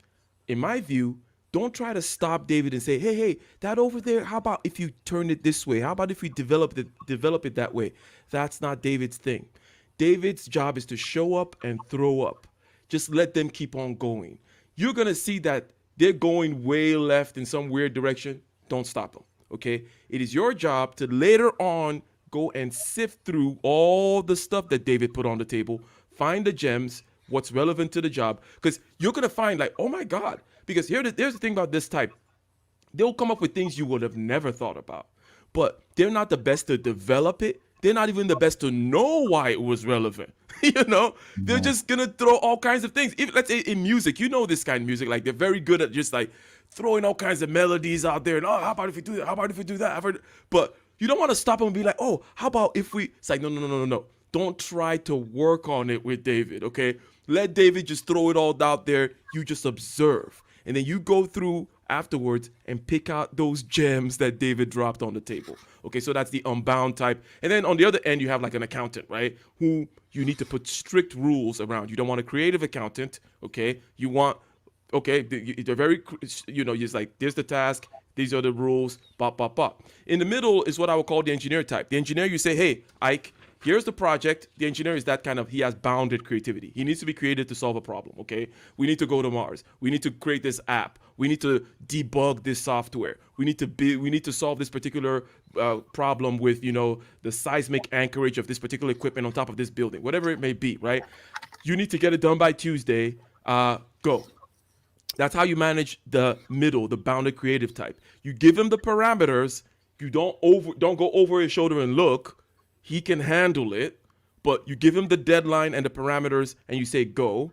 in my view, don't try to stop David and say, hey, that over there, how about if you turn it this way? How about if we develop it that way? That's not David's thing. David's job is to show up and throw up. Just let them keep on going. You're going to see that they're going way left in some weird direction. Don't stop them, okay? It is your job to later on go and sift through all the stuff that David put on the table, find the gems, what's relevant to the job, because you're going to find like, oh my God, because here's the thing about this type. They'll come up with things you would have never thought about, but they're not the best to develop it. They're not even the best to know why it was relevant. They're just going to throw all kinds of things. Let's say in music, this kind of music, like they're very good at just like throwing all kinds of melodies out there. And, how about if we do that? How about if we do that? But you don't want to stop them and be like, oh, how about if we, it's like, no. Don't try to work on it with David, okay? Let David just throw it all out there. You just observe. And then you go through afterwards and pick out those gems that David dropped on the table. Okay, so that's the unbound type. And then on the other end, you have like an accountant, right? Who you need to put strict rules around. You don't want a creative accountant, okay? You want, okay, they're very, just like, there's the task, these are the rules, bop, bop, bop. In the middle is what I would call the engineer type. The engineer, you say, hey, Ike, here's the project. The engineer is that kind of, he has bounded creativity. He needs to be creative to solve a problem, okay? We need to go to Mars. We need to create this app. We need to debug this software. We need to solve this particular problem with, the seismic anchorage of this particular equipment on top of this building, whatever it may be, right? You need to get it done by Tuesday. Go. That's how you manage the middle, the bounded creative type. You give him the parameters. You don't go over his shoulder and look. He can handle it, but you give him the deadline and the parameters, and you say go.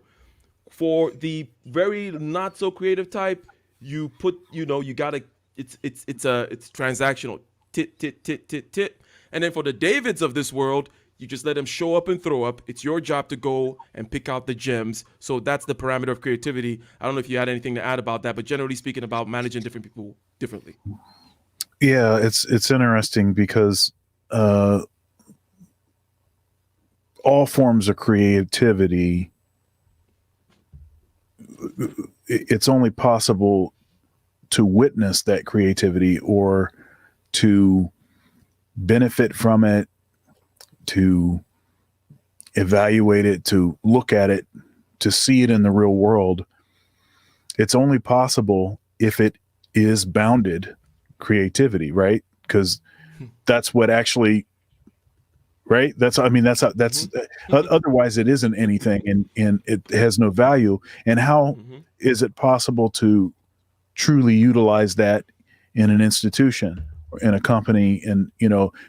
For the very not so creative type, you put you gotta it's transactional, tit tit tit tit tit. And then for the Davids of this world, you just let them show up and throw up. It's your job to go and pick out the gems. So that's the parameter of creativity. I don't know if you had anything to add about that, but generally speaking, about managing different people differently. Yeah, it's interesting because all forms of creativity, it's only possible to witness that creativity or to benefit from it, to evaluate it, to look at it, to see it in the real world. It's only possible if it is bounded creativity, right? Because that's what actually, right? Otherwise it isn't anything, and it has no value. And how is it possible to truly utilize that in an institution, in a company, and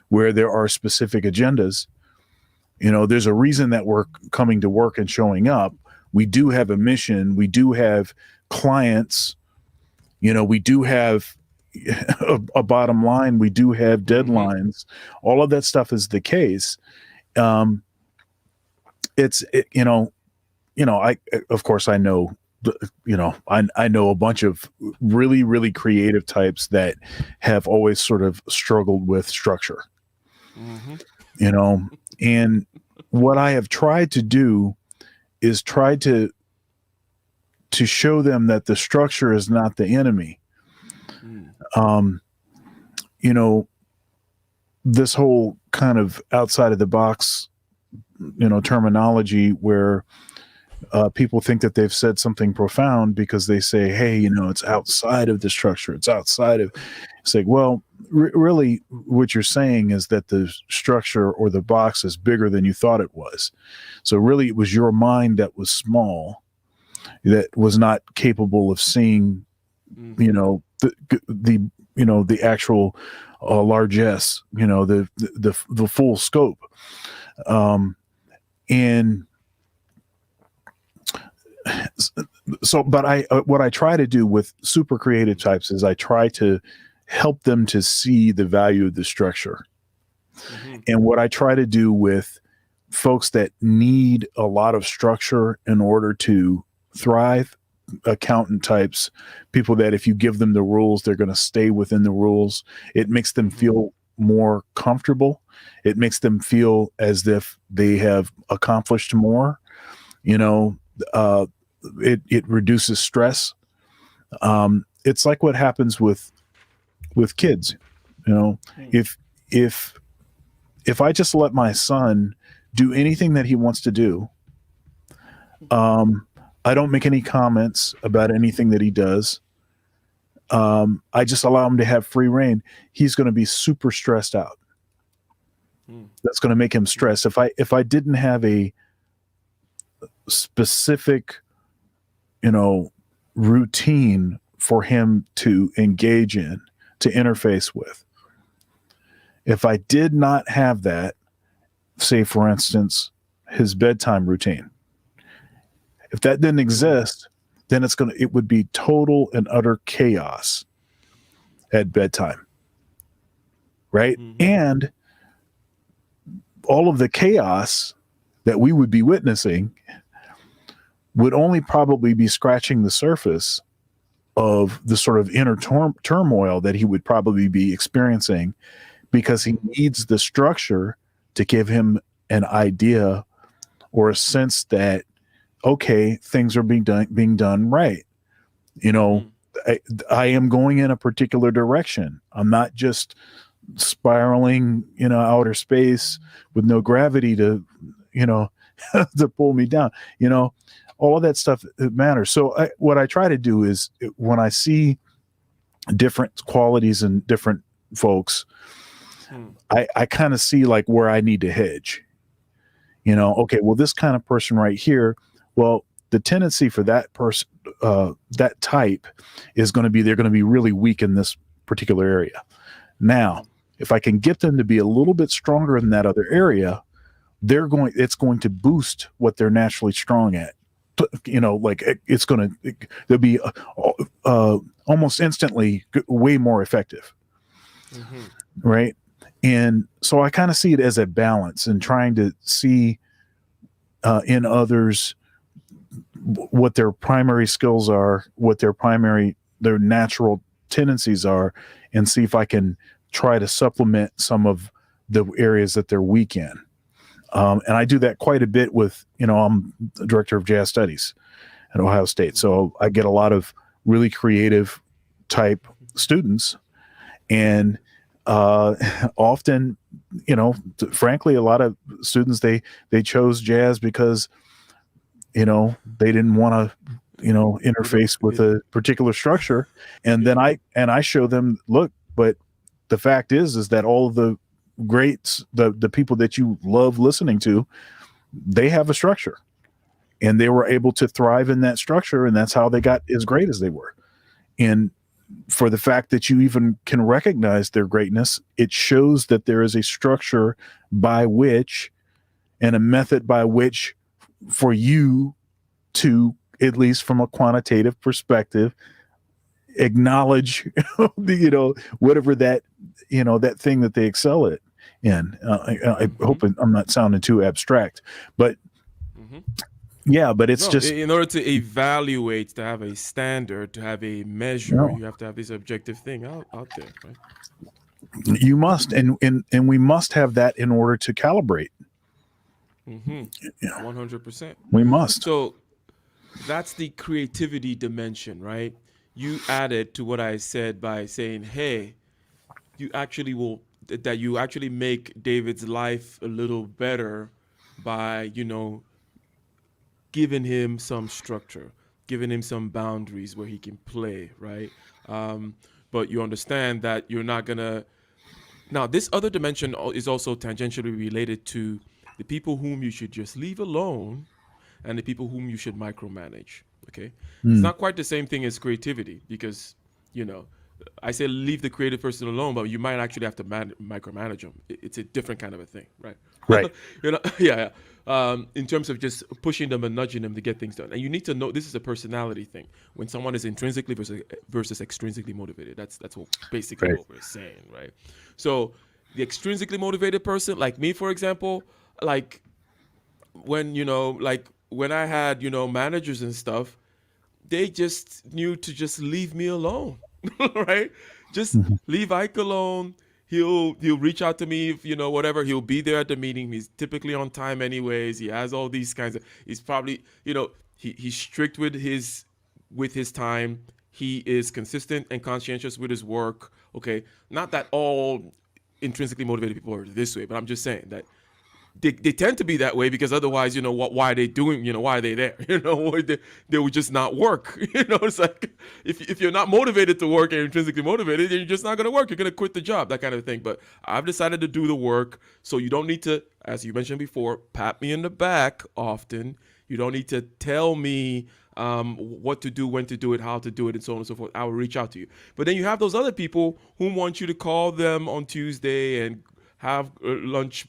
where there are specific agendas? There's a reason that we're coming to work and showing up. We do have a mission. We do have clients. We do have a bottom line. We do have deadlines. All of that stuff is the case. I of course I know, I know a bunch of really, really creative types that have always sort of struggled with structure, and what I have tried to do is try to show them that the structure is not the enemy. This whole kind of outside of the box, terminology where people think that they've said something profound because they say, hey, it's outside of the structure. It's outside of, it's like, well, really what you're saying is that the structure or the box is bigger than you thought it was. So really it was your mind that was small, that was not capable of seeing, the actual largesse, the full scope. And so, but what I try to do with super creative types is I try to help them to see the value of the structure. And what I try to do with folks that need a lot of structure in order to thrive, accountant types, people that if you give them the rules, they're going to stay within the rules. It makes them feel more comfortable. It makes them feel as if they have accomplished more. It reduces stress. It's like what happens with kids. If I just let my son do anything that he wants to do, I don't make any comments about anything that he does. I just allow him to have free reign. He's going to be super stressed out. That's going to make him stressed. If I didn't have a specific, routine for him to engage in, to interface with, if I did not have that, say for instance, his bedtime routine, if that didn't exist, then it would be total and utter chaos at bedtime. Right? And all of the chaos that we would be witnessing would only probably be scratching the surface of the sort of inner turmoil that he would probably be experiencing, because he needs the structure to give him an idea or a sense that, okay, things are being done right. I am going in a particular direction. I'm not just spiraling, outer space with no gravity to, to pull me down. All of that stuff, it matters. So what I try to do is, when I see different qualities in different folks, I kind of see like where I need to hedge. Okay, well, this kind of person right here, well, the tendency for that person, that type, is going to be they're going to be really weak in this particular area. Now, if I can get them to be a little bit stronger in that other area, it's going to boost what they're naturally strong at. Like it's going to, they'll be almost instantly way more effective. Right. And so I kind of see it as a balance and trying to see in others what their primary skills are, what their natural tendencies are, and see if I can try to supplement some of the areas that they're weak in. And I do that quite a bit with, I'm the director of jazz studies at Ohio State. So I get a lot of really creative type students, and often, frankly, a lot of students, they chose jazz because, they didn't want to, interface with a particular structure. And then I show them, look, but the fact is that all of the greats, the people that you love listening to, they have a structure, and they were able to thrive in that structure, and that's how they got as great as they were. And for the fact that you even can recognize their greatness, it shows that there is a structure by which, and a method by which, for you to, at least from a quantitative perspective, acknowledge whatever that that thing that they excel at in. I hope I'm not sounding too abstract, but but it's just in order to evaluate, to have a standard, to have a measure, you have to have this objective thing out there, right? You must, and we must have that in order to calibrate. 100%. We must. So that's the creativity dimension, right? You added to what I said by saying, hey, you actually make David's life a little better by, giving him some structure, giving him some boundaries where he can play, right? But you understand that you're not gonna. Now, this other dimension is also tangentially related to the people whom you should just leave alone and the people whom you should micromanage, okay? It's not quite the same thing as creativity because, I say leave the creative person alone, but you might actually have to micromanage them. It's a different kind of a thing, right? Right. Yeah. In terms of just pushing them and nudging them to get things done. And you need to know this is a personality thing. When someone is intrinsically versus extrinsically motivated, that's what basically Right. what we're saying, right? So the extrinsically motivated person, like me, for example, like when, when I had, managers and stuff, they just knew to just leave me alone, right? Just leave Ike alone. He'll reach out to me if, whatever. He'll be there at the meeting. He's typically on time anyways. He has all these kinds of, he's probably, he's strict with his time. He is consistent and conscientious with his work. Okay. Not that all intrinsically motivated people are this way, but I'm just saying that they tend to be that way because otherwise, why are they doing, why are they there? They would just not work. It's like if you're not motivated to work and you're intrinsically motivated, then you're just not going to work. You're going to quit the job, that kind of thing. But I've decided to do the work. So you don't need to, as you mentioned before, pat me in the back often. You don't need to tell me what to do, when to do it, how to do it, and so on and so forth. I will reach out to you. But then you have those other people who want you to call them on Tuesday and have lunches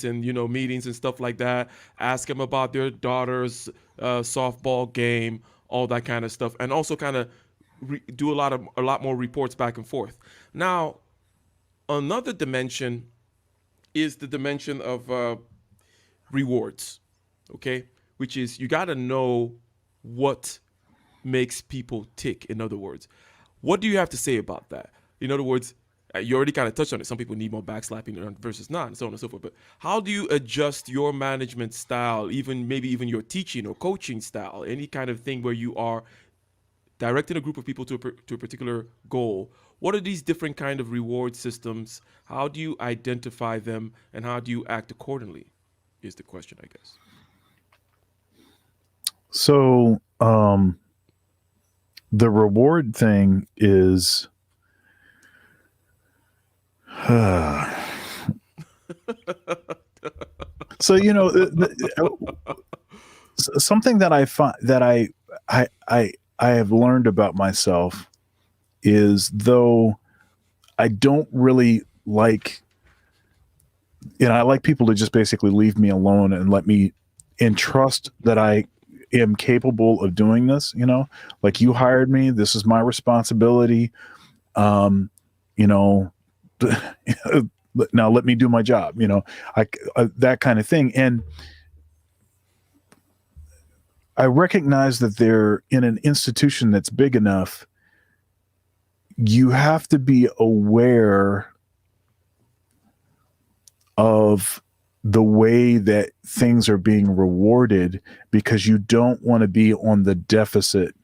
and, meetings and stuff like that. Ask them about their daughter's softball game, all that kind of stuff. And also kind of do a lot more reports back and forth. Now, another dimension is the dimension of rewards, okay? Which is you got to know what makes people tick, in other words. What do you have to say about that? In other words, you already kind of touched on it. Some people need more backslapping versus not, and so on and so forth. But how do you adjust your management style, maybe even your teaching or coaching style, any kind of thing where you are directing a group of people to a particular goal? What are these different kind of reward systems? How do you identify them, and how do you act accordingly? Is the question, I guess. So the reward thing is. So something that I find that I have learned about myself is, though I don't really like, I like people to just basically leave me alone and let me, and trust that I am capable of doing this, like, you hired me, this is my responsibility. um you know Now let me do my job, that kind of thing. And I recognize that they're in an institution that's big enough. You have to be aware of the way that things are being rewarded, because you don't want to be on the deficit,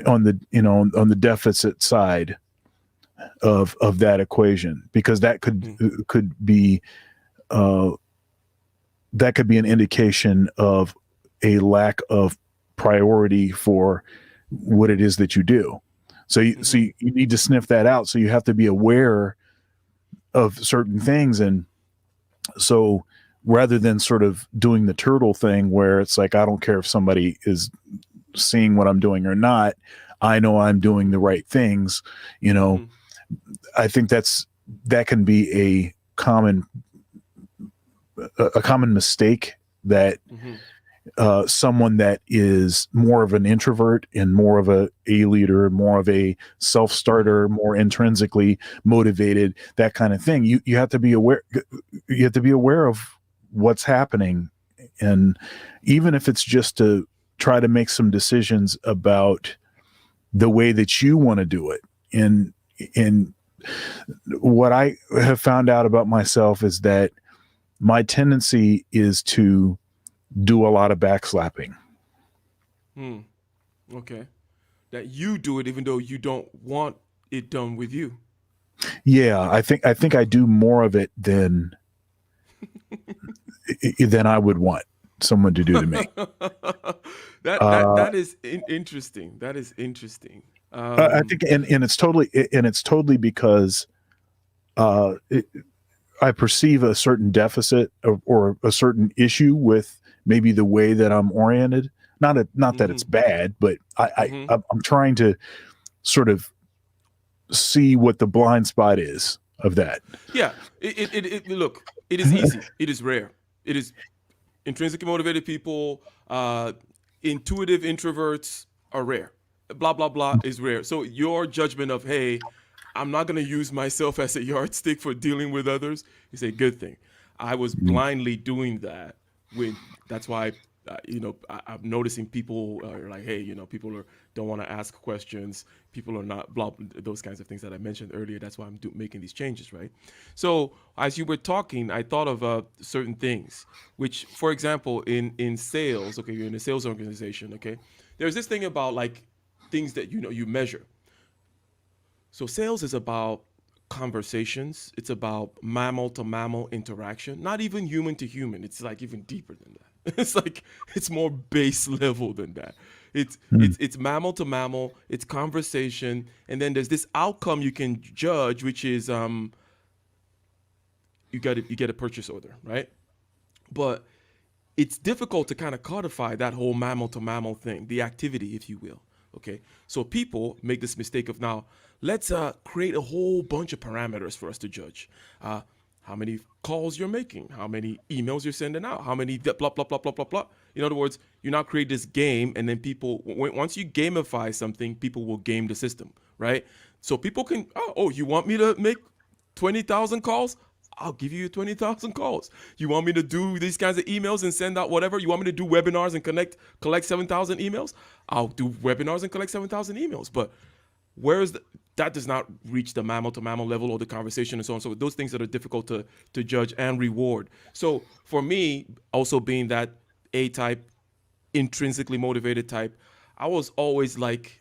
on the deficit side of that equation, because that could be uh, that could be an indication of a lack of priority for what it is that you do. So you need to sniff that out. So you have to be aware of certain things. And so rather than sort of doing the turtle thing where it's like, I don't care if somebody is seeing what I'm doing or not, I know I'm doing the right things. I think that can be a common mistake that someone that is more of an introvert and more of a leader, more of a self-starter, more intrinsically motivated, that kind of thing. You have to be aware. You have to be aware of what's happening, and even if it's just to try to make some decisions about the way that you want to do it. And what I have found out about myself is that my tendency is to do a lot of backslapping. Okay. That you do it even though you don't want it done with you. Yeah, I think I do more of it than I would want someone to do to me. That is interesting. That is interesting. I think, and it's totally because I perceive a certain deficit or a certain issue with maybe the way that I'm oriented. Not that it's bad, but I'm trying to sort of see what the blind spot is of that. Yeah. Look, it is easy. It is rare. It is intrinsically motivated people, intuitive introverts are rare. Blah, blah, blah is rare. So your judgment of, hey, I'm not going to use myself as a yardstick for dealing with others is a good thing. I was blindly doing that that's why, I'm noticing people are like, hey, people don't want to ask questions. People are not, blah, those kinds of things that I mentioned earlier. That's why I'm making these changes, right? So as you were talking, I thought of certain things, which, for example, in sales, okay, you're in a sales organization, okay? There's this thing about like things that, you measure. So sales is about conversations. It's about mammal to mammal interaction, not even human to human. It's like even deeper than that. It's like it's more base level than that. It's mammal to mammal. It's conversation, and then there's this outcome you can judge, which is you get a purchase order, right? But it's difficult to kind of codify that whole mammal to mammal thing, the activity, if you will. Okay, so people make this mistake of now, let's create a whole bunch of parameters for us to judge. How many calls you're making, how many emails you're sending out, how many blah, blah, blah, blah, blah, blah. In other words, you now create this game, and then people, once you gamify something, people will game the system, right? So people can, you want me to make 20,000 calls? I'll give you 20,000 calls. You want me to do these kinds of emails and send out whatever? You want me to do webinars and collect 7,000 emails? I'll do webinars and collect 7,000 emails. But that does not reach the mammal to mammal level or the conversation and so on. So those things that are difficult to judge and reward. So for me, also being that A type, intrinsically motivated type, I was always like,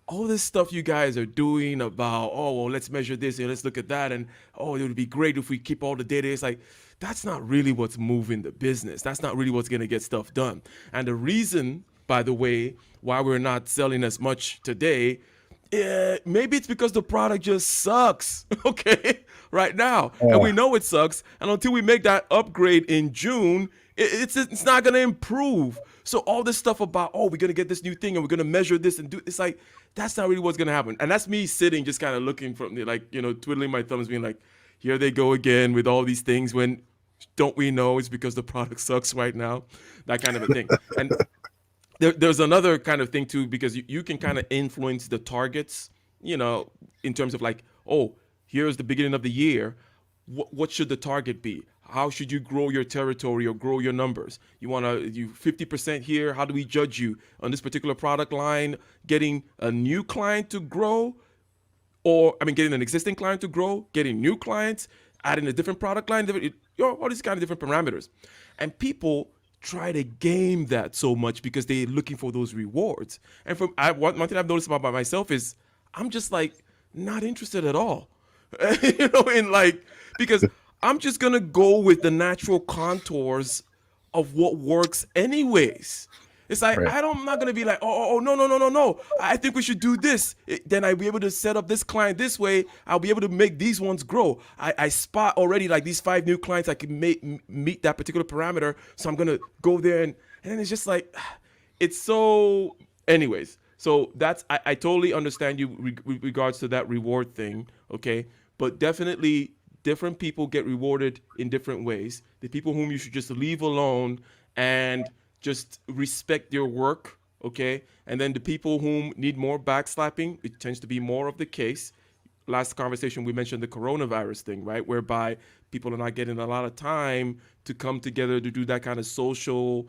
all this stuff you guys are doing about, let's measure this and let's look at that, and it would be great if we keep all the data. It's like, that's not really what's moving the business. That's not really what's going to get stuff done. And the reason, by the way, why we're not selling as much today maybe it's because the product just sucks, okay, right now, and Yeah. we know it sucks. And until we make that upgrade in June, it's not gonna improve. So all this stuff about, oh, we're gonna get this new thing and we're gonna measure this and do, it's like that's not really what's gonna happen. And that's me sitting just kind of looking from the, like, twiddling my thumbs, being like, here they go again with all these things, when don't we know it's because the product sucks right now, that kind of a thing. And there's another kind of thing too, because you can kind of influence the targets, in terms of like, oh, here's the beginning of the year. What should the target be? How should you grow your territory or grow your numbers? You want to, you 50% here. How do we judge you on this particular product line? Getting a new client to grow, or I mean, getting an existing client to grow, getting new clients, adding a different product line, all these kind of different parameters. And people try to game that so much because they're looking for those rewards. And one thing I've noticed about myself is I'm just like not interested at all, in like, because I'm just gonna go with the natural contours of what works anyways. It's like Right. I'm not gonna be like, oh, no. I think we should do this. Then I'll be able to set up this client this way. I'll be able to make these ones grow. I spot already like these 5 new clients I can meet that particular parameter. So I'm gonna go there, and then it's just like, it's so. Anyways, so I totally understand you with regards to that reward thing. Okay, but definitely different people get rewarded in different ways. The people whom you should just leave alone and just respect their work, okay? And then the people whom need more backslapping, it tends to be more of the case. Last conversation, we mentioned the coronavirus thing, right? Whereby people are not getting a lot of time to come together to do that kind of social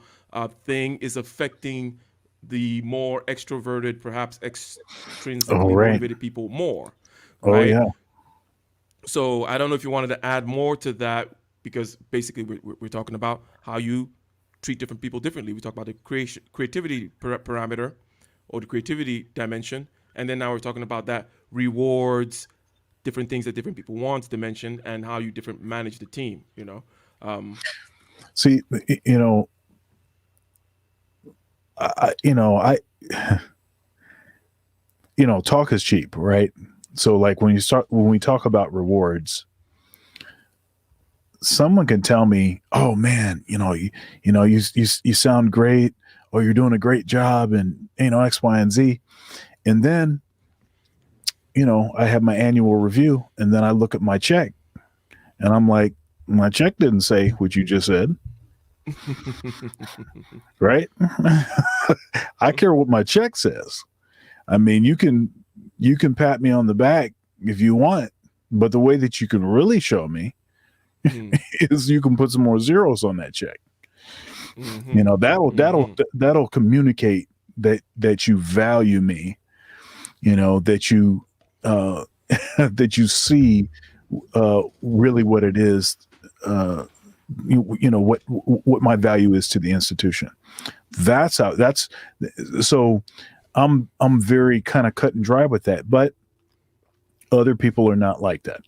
thing, is affecting the more extroverted, perhaps Oh, extrinsically right. motivated people more, Oh, right? yeah. So I don't know if you wanted to add more to that, because basically we're talking about how you treat different people differently. We talk about the creativity parameter, or the creativity dimension, and then now we're talking about that rewards, different things that different people want dimension, and how you different manage the team. See, I talk is cheap, right? So like when we talk about rewards, someone can tell me, "Oh man, you sound great, or you're doing a great job," and X, Y, and Z, and then I have my annual review, and then I look at my check, and I'm like, my check didn't say what you just said, right? I care what my check says. I mean, you can pat me on the back if you want, but the way that you can really show me is you can put some more zeros on that check. That'll communicate that you value me, that you that you see really what it is, what my value is to the institution. So I'm very kind of cut and dry with that, but other people are not like that.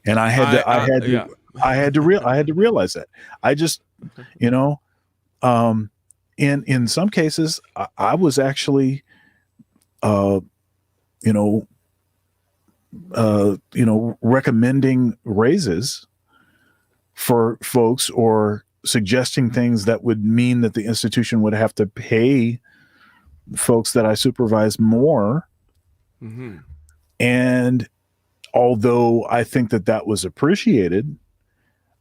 And I had to realize that. I just, in some cases I was actually, recommending raises for folks, or suggesting things that would mean that the institution would have to pay folks that I supervise more. Mm-hmm. And although I think that was appreciated,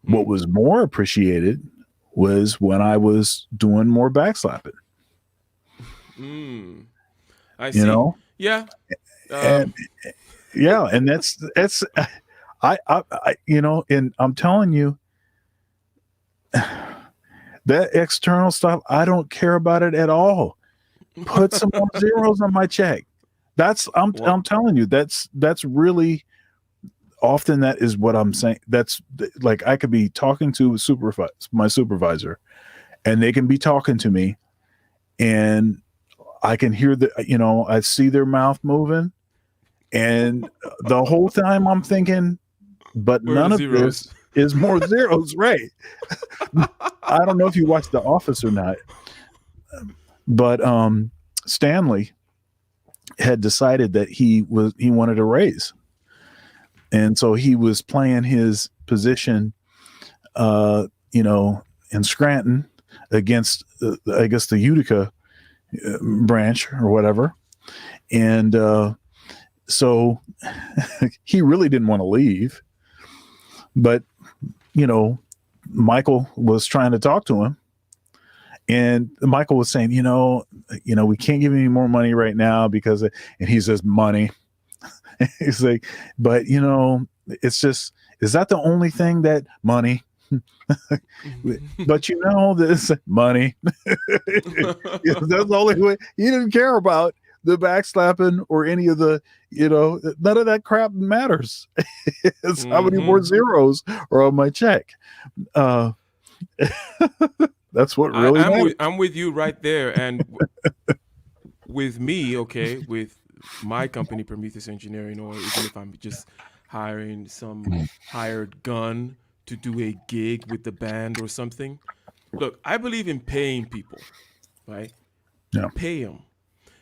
what was more appreciated was when I was doing more backslapping. I see. Yeah. And that's I and I'm telling you, that external stuff, I don't care about it at all. Put some more zeros on my check. I'm telling you, that's really often, that is what I'm saying. That's like, I could be talking to my supervisor, and they can be talking to me, and I can hear I see their mouth moving, and the whole time I'm thinking, but none of this is more zeros, right? I don't know if you watched The Office or not, but Stanley had decided that he wanted a raise, and so he was playing his position, you know, in Scranton against I guess the Utica branch or whatever, and so he really didn't want to leave, but you know, Michael was trying to talk to him, and Michael was saying, we can't give you any more money right now because, and he says, money. He's like, but it's just, is that the only thing that money? But this money. That's the only way. He didn't care about the backslapping or any of the, none of that crap matters. It's how many more zeros are on my check. That's what really matters. I'm with you right there. And with me, okay, with my company, Prometheus Engineering, or even if I'm just hiring some hired gun to do a gig with the band or something. Look, I believe in paying people, right? Yeah. Pay them.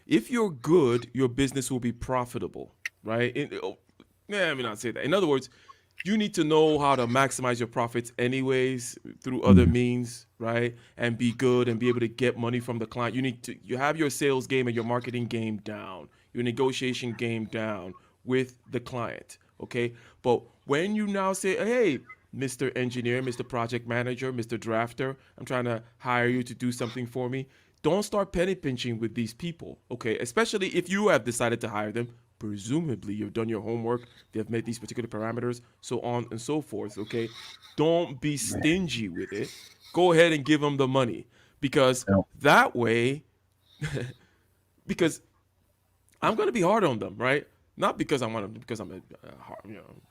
If you're good, your business will be profitable, right? Let me not say that. In other words, you need to know how to maximize your profits anyways through other means, right? And be good and be able to get money from the client. You have your sales game and your marketing game down, your negotiation game down with the client, okay? But when you now say, hey, Mr. Engineer, Mr. Project Manager, Mr. Drafter, I'm trying to hire you to do something for me, don't start penny pinching with these people, okay? Especially if you have decided to hire them. Presumably, you've done your homework. They've met these particular parameters, so on and so forth, okay? Don't be stingy with it. Go ahead and give them the money because that way, because I'm going to be hard on them, right? Not because I want to, because I'm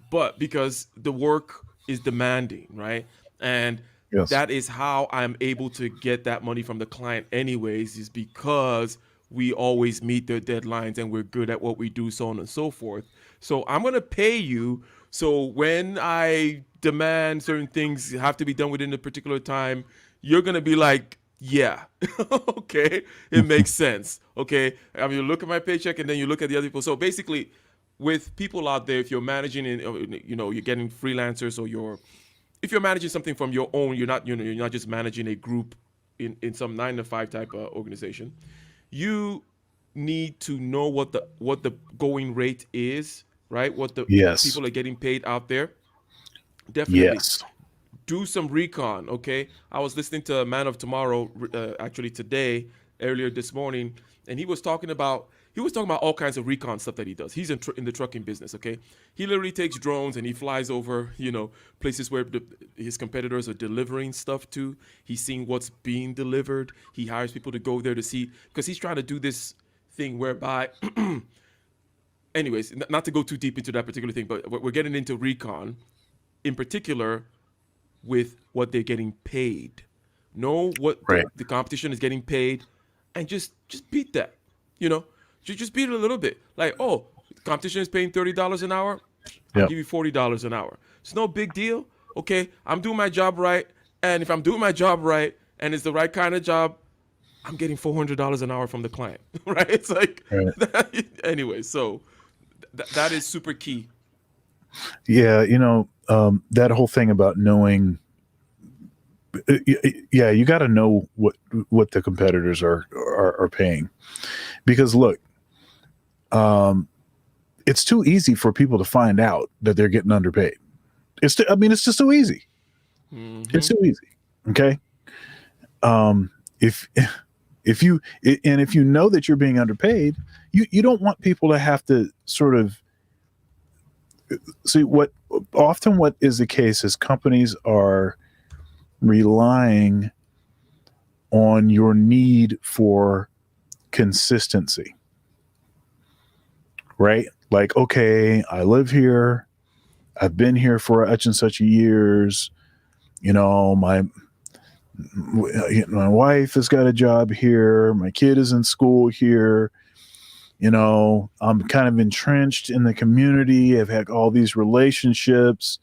but because the work is demanding, right? And that is how I'm able to get that money from the client anyways, is because we always meet their deadlines and we're good at what we do, so on and so forth. So I'm going to pay you. So when I demand certain things have to be done within a particular time, you're going to be like, yeah, okay, it makes sense. Okay. I mean, you look at my paycheck and then you look at the other people. So basically with people out there, if you're managing, you're getting freelancers, or if you're managing something from your own, you're not just managing a group in some 9-to-5 type of organization. You need to know what the going rate is, right? What the people are getting paid out there. Definitely do some recon, okay? I was listening to Man of Tomorrow actually today, earlier this morning, and he was talking about all kinds of recon stuff that he does. He's in the trucking business, okay? He literally takes drones and he flies over, places where his competitors are delivering stuff to. He's seeing what's being delivered. He hires people to go there to see, because he's trying to do this thing whereby, anyways, not to go too deep into that particular thing, but we're getting into recon, in particular, with what they're getting paid. Know what the competition is getting paid, and just beat that, just beat it a little bit. Like, oh, the competition is paying $30 an hour. I'll give you $40 an hour. It's no big deal. Okay, I'm doing my job right. And if I'm doing my job right and it's the right kind of job, I'm getting $400 an hour from the client, right? It's like, anyway, so that is super key. Yeah, that whole thing about knowing, you got to know what the competitors are paying, because look, it's too easy for people to find out that they're getting underpaid. It's just too easy. Mm-hmm. It's too easy. Okay. If you know that you're being underpaid, you don't want people to have to sort of see what is the case is companies are relying on your need for consistency, right? Like, okay, I live here, I've been here for such and such years, my wife has got a job here, my kid is in school here, I'm kind of entrenched in the community, I've had all these relationships,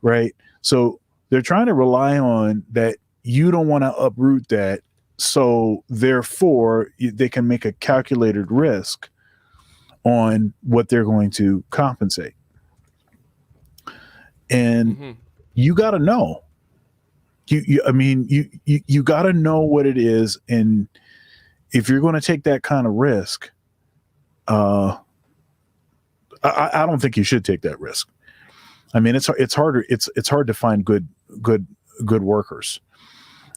right? So they're trying to rely on that. You don't want to uproot that, so therefore they can make a calculated risk on what they're going to compensate. And Mhm. you got to know. I mean, you got to know what it is, and if you're going to take that kind of risk, I don't think you should take that risk. I mean, it's harder. It's hard to find good workers.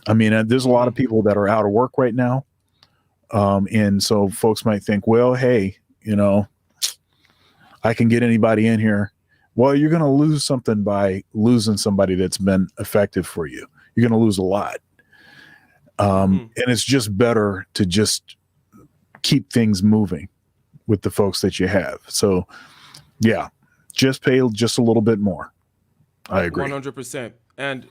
I mean, there's a lot of people that are out of work right now, and so folks might think, well, hey, I can get anybody in here. Well, you're going to lose something by losing somebody that's been effective for you. You're going to lose a lot. And it's just better to just keep things moving with the folks that you have. So, yeah, just pay just a little bit more. I agree. 100%. And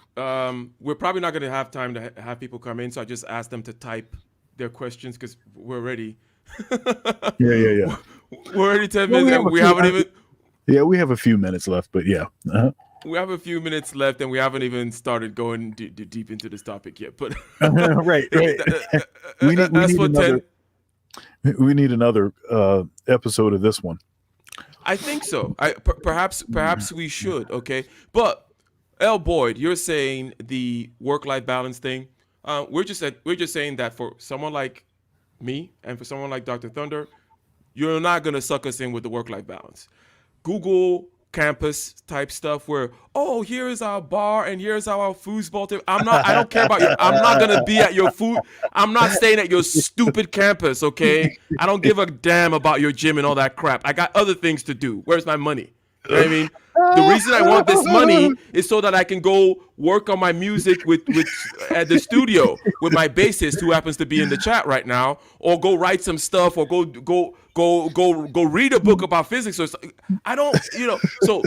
we're probably not going to have time to have people come in, so I just asked them to type their questions because we're ready. Yeah. We're already 10 minutes and we haven't even... Yeah, we have a few minutes left, but yeah. We have a few minutes left, and we haven't even started going deep into this topic yet. But right. We need another episode of this one. I think so. Perhaps we should. Okay, but L. Boyd, you're saying the work-life balance thing. We're just saying that for someone like me and for someone like Dr. Thunder, you're not gonna suck us in with the work-life balance. Google campus type stuff where, oh, here's our bar and here's our foosball team. I don't care about you. I'm not gonna be at your I'm not staying at your stupid campus, okay? I don't give a damn about your gym and all that crap. I got other things to do. Where's my money? You know what I mean? The reason I want this money is so that I can go work on my music with at the studio with my bassist who happens to be in the chat right now, or go write some stuff, or go read a book about physics or something. I don't, so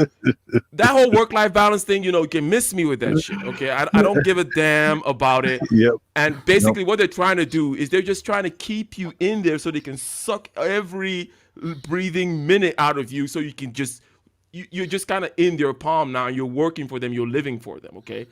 that whole work-life balance thing, you can miss me with that shit. Okay, I don't give a damn about it. Yep. And basically, what they're trying to do is they're just trying to keep you in there so they can suck every breathing minute out of you, so you can just. You're just kind of in their palm now. You're working for them. You're living for them. Okay.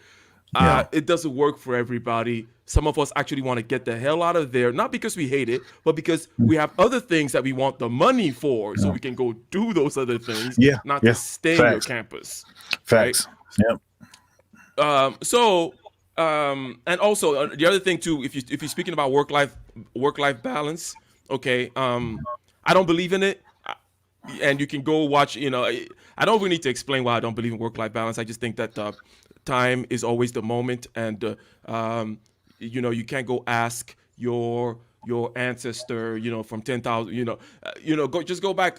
It doesn't work for everybody. Some of us actually want to get the hell out of there, not because we hate it, but because we have other things that we want the money for, so we can go do those other things, not to stay in your campus. Facts. Right? Yep. And also the other thing too, if you're speaking about work life balance, okay, I don't believe in it. And you can go watch, I don't really need to explain why I don't believe in work-life balance. I just think that time is always the moment. And, you can't go ask your ancestor, from 10,000, go back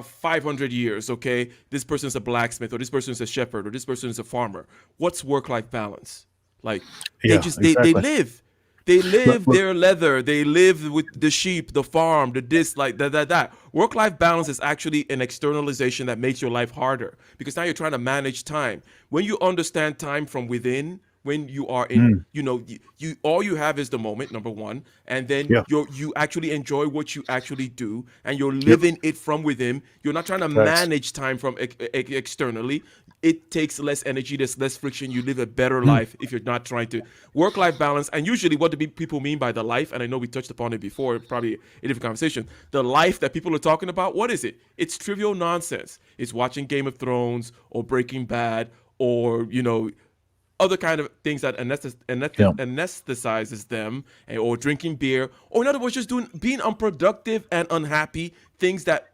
500 years, okay? This person's a blacksmith, or this person's a shepherd, or this person is a farmer. What's work-life balance? Like, they live. They live their leather. They live with the sheep, the farm, the this, like that. Work-life balance is actually an externalization that makes your life harder, because now you're trying to manage time. When you understand time from within, when you are in, you all you have is the moment, number one, and then you actually enjoy what you actually do, and you're living it from within. You're not trying to manage time from externally. It takes less energy, there's less friction. You live a better life if you're not trying to work-life balance. And usually what do people mean by the life? And I know we touched upon it before, probably a different conversation. The life that people are talking about, what is it? It's trivial nonsense. It's watching Game of Thrones or Breaking Bad, or, other kind of things that anesthetizes them, or drinking beer, or in other words, just being unproductive and unhappy, things that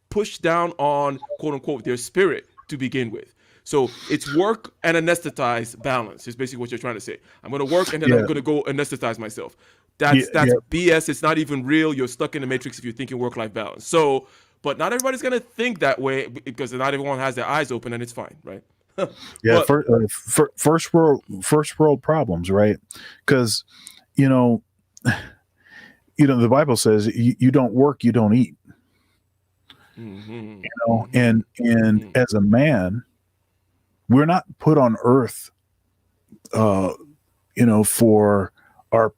push down on, quote unquote, their spirit to begin with. So it's work and anesthetized balance is basically what you're trying to say. I'm going to work and then I'm going to go anesthetize myself. That's BS. It's not even real. You're stuck in the matrix if you're thinking work-life balance. So, but not everybody's going to think that way, because not everyone has their eyes open, and it's fine, right? First world problems, right? Because the Bible says you don't work, you don't eat. And as a man, we're not put on earth, for our,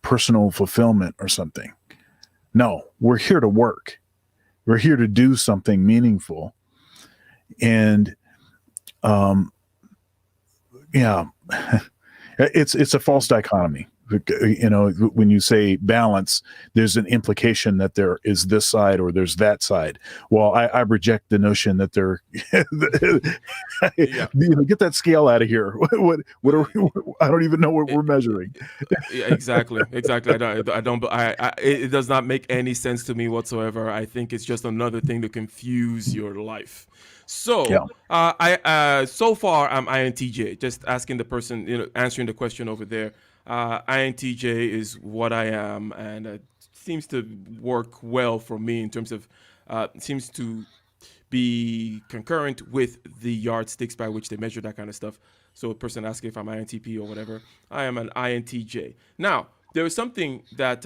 personal fulfillment or something. No, we're here to work. We're here to do something meaningful. And, it's a false dichotomy. You know, when you say balance, there's an implication that there is this side or there's that side. Well, I reject the notion that there. Yeah. You know, get that scale out of here. What are we? I don't even know what we're measuring. Yeah, exactly. It does not make any sense to me whatsoever. I think it's just another thing to confuse your life. So, Yeah. so far I'm INTJ. Just asking the person, answering the question over there. INTJ is what I am, and it seems to work well for me in terms of, seems to be concurrent with the yardsticks by which they measure that kind of stuff. So a person asking if I'm INTP or whatever, I am an INTJ. Now, there is something that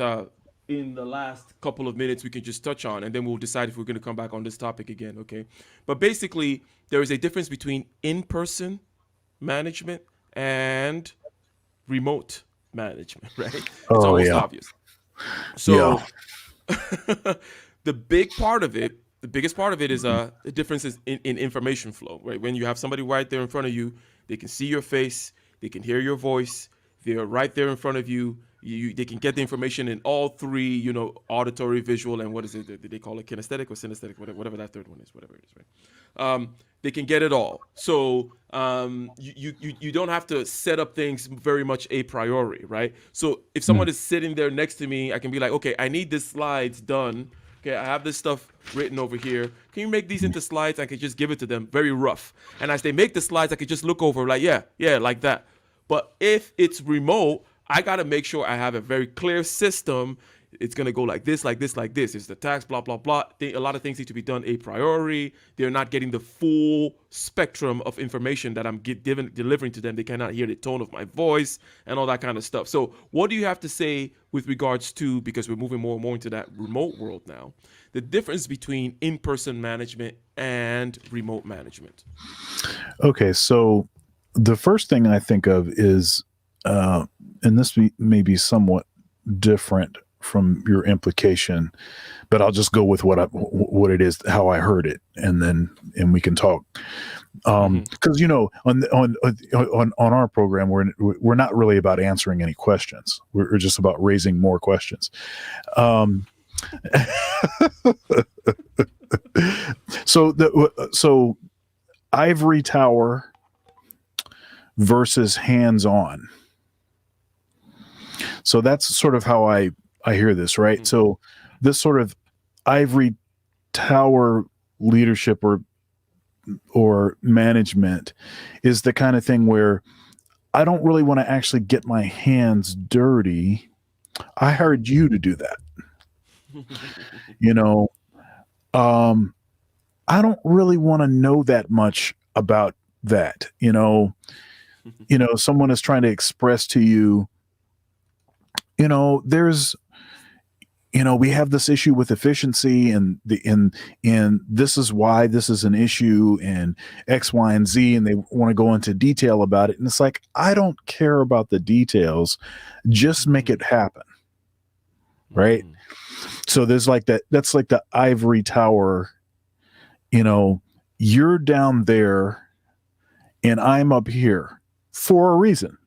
in the last couple of minutes we can just touch on, and then we'll decide if we're going to come back on this topic again, okay? But basically, there is a difference between in-person management and remote management, right? It's Oh, almost yeah. obvious. So Yeah. the big part of it, the biggest part of it is the differences in information flow, right? When you have somebody right there in front of you, they can see your face, they can hear your voice, they're right there in front of you. They can get the information in all three, auditory, visual, and what is it? Did they call it kinesthetic or synesthetic? Whatever that third one is, whatever it is, right? They can get it all. So you don't have to set up things very much a priori, right? So if someone is sitting there next to me, I can be like, okay, I need this slides done. Okay, I have this stuff written over here. Can you make these into slides? I can just give it to them, very rough. And as they make the slides, I can just look over like, yeah, like that. But if it's remote, I got to make sure I have a very clear system. It's going to go like this, like this, like this. It's the tax, blah, blah, blah. A lot of things need to be done a priori. They're not getting the full spectrum of information that I'm delivering to them. They cannot hear the tone of my voice and all that kind of stuff. So what do you have to say with regards to, because we're moving more and more into that remote world now, the difference between in-person management and remote management? Okay, so the first thing I think of is, and this may be somewhat different from your implication, but I'll just go with what it is, how I heard it, and we can talk. Because on our program, we're not really about answering any questions. We're just about raising more questions. So ivory tower versus hands-on. So that's sort of how I hear this, right? Mm-hmm. So this sort of ivory tower leadership or management is the kind of thing where I don't really want to actually get my hands dirty. I hired you to do that. I don't really want to know that much about that. Someone is trying to express to you, there's, we have this issue with efficiency and this is why this is an issue and X, Y, and Z, and they want to go into detail about it. And it's like, I don't care about the details. Just make it happen. Right. So there's like that's like the ivory tower, you're down there and I'm up here for a reason.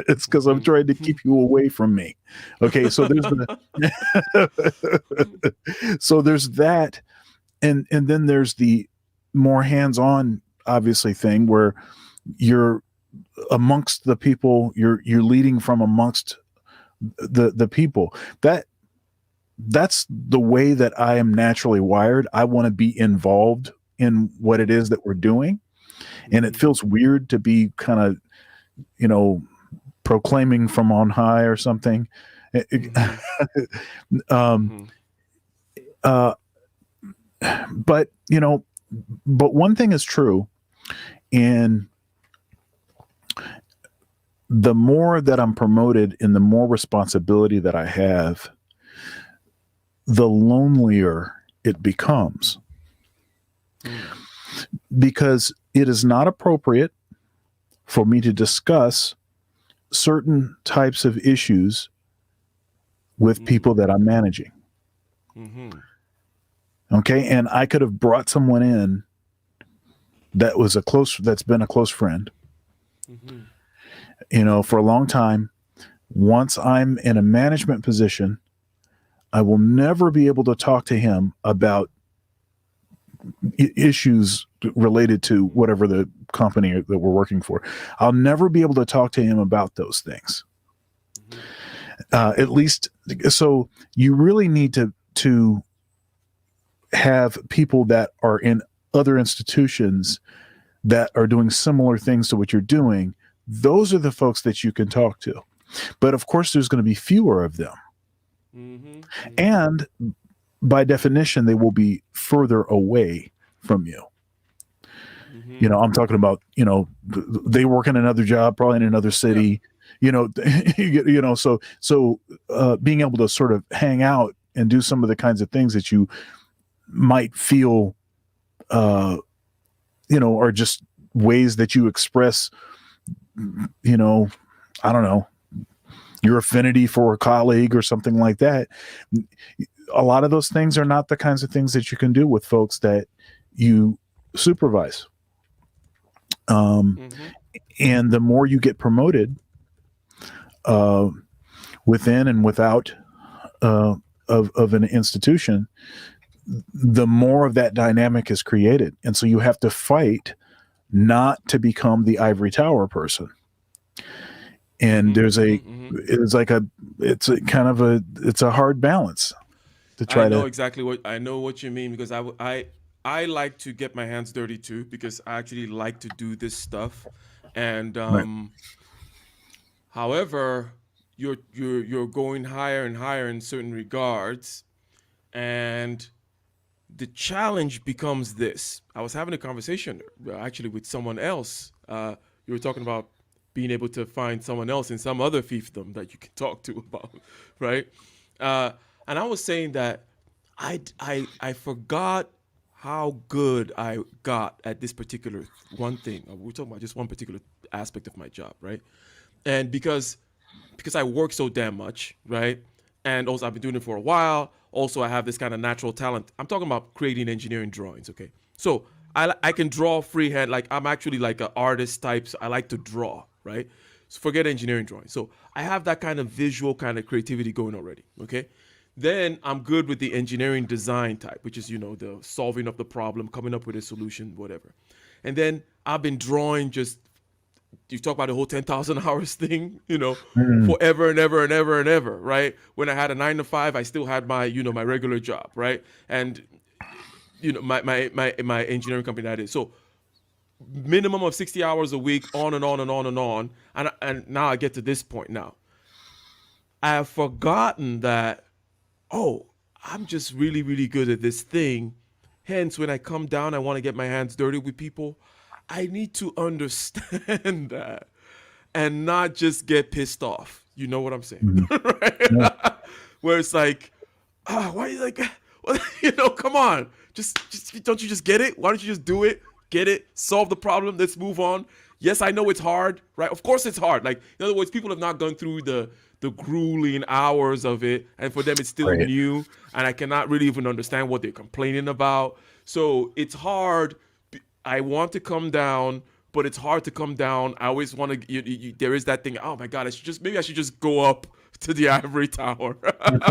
It's because I'm trying to keep you away from me. Okay, so there's so there's that, and then there's the more hands-on, obviously, thing where you're amongst the people, you're leading from amongst the people. That's the way that I am naturally wired. I want to be involved in what it is that we're doing, and it feels weird to be kind of, proclaiming from on high or something. But one thing is true, and the more that I'm promoted and the more responsibility that I have, the lonelier it becomes. Because it is not appropriate for me to discuss certain types of issues with people that I'm managing. Okay. And I could have brought someone in that's been a close friend, for a long time. once I'm in a management position, I will never be able to talk to him about issues related to whatever the company that we're working for. I'll never be able to talk to him about those things. At least, so you really need to have people that are in other institutions that are doing similar things to what you're doing. Those are the folks that you can talk to. But of course, there's going to be fewer of them. And by definition, they will be further away from you. You know, I'm talking about, you know, they work in another job, probably in another city, you know, so being able to sort of hang out and do some of the kinds of things that you might feel, you know, are just ways that you express, you know, I don't know, your affinity for a colleague or something like that. A lot of those things are not the kinds of things that you can do with folks that you supervise. And the more you get promoted within and without of an institution, the more of that dynamic is created. And so you have to fight not to become the ivory tower person. And there's it's a hard balance to try to. I know what you mean, because I like to get my hands dirty too, because I actually like to do this stuff. And however, you're going higher and higher in certain regards, and the challenge becomes this. I was having a conversation actually with someone else. You were talking about being able to find someone else in some other fiefdom that you can talk to about, right? And I was saying that I forgot how good I got at this particular one thing. We're talking about just one particular aspect of my job, right? And because I work so damn much, right? And also I've been doing it for a while. Also, I have this kind of natural talent. I'm talking about creating engineering drawings, okay? So I can draw freehand. Like, I'm actually like an artist type. So I like to draw, right? So forget engineering drawing. So I have that kind of visual kind of creativity going already, okay? Then I'm good with the engineering design type, which is, you know, the solving of the problem, coming up with a solution, whatever. And then I've been drawing just, you talk about the whole 10,000 hours thing, you know, forever and ever and ever and ever, right? When I had a 9 to 5, I still had my, you know, my regular job, right? And, you know, my engineering company that is. So minimum of 60 hours a week, on and on and on and on. And now I get to this point now. I have forgotten that, oh, I'm just really, really good at this thing. Hence, when I come down, I want to get my hands dirty with people. I need to understand that and not just get pissed off. You know what I'm saying? Right? Yeah. Where it's like, why are you like, well, you know, come on. Just don't you just get it? Why don't you just do it? Get it? Solve the problem. Let's move on. Yes, I know it's hard, right? Of course it's hard. Like, in other words, people have not gone through the grueling hours of it, and for them it's still new, and I cannot really even understand what they're complaining about. So it's hard. I want to come down, but it's hard to come down. I always want to. There is that thing. Oh my God! Maybe I should just go up to the ivory tower and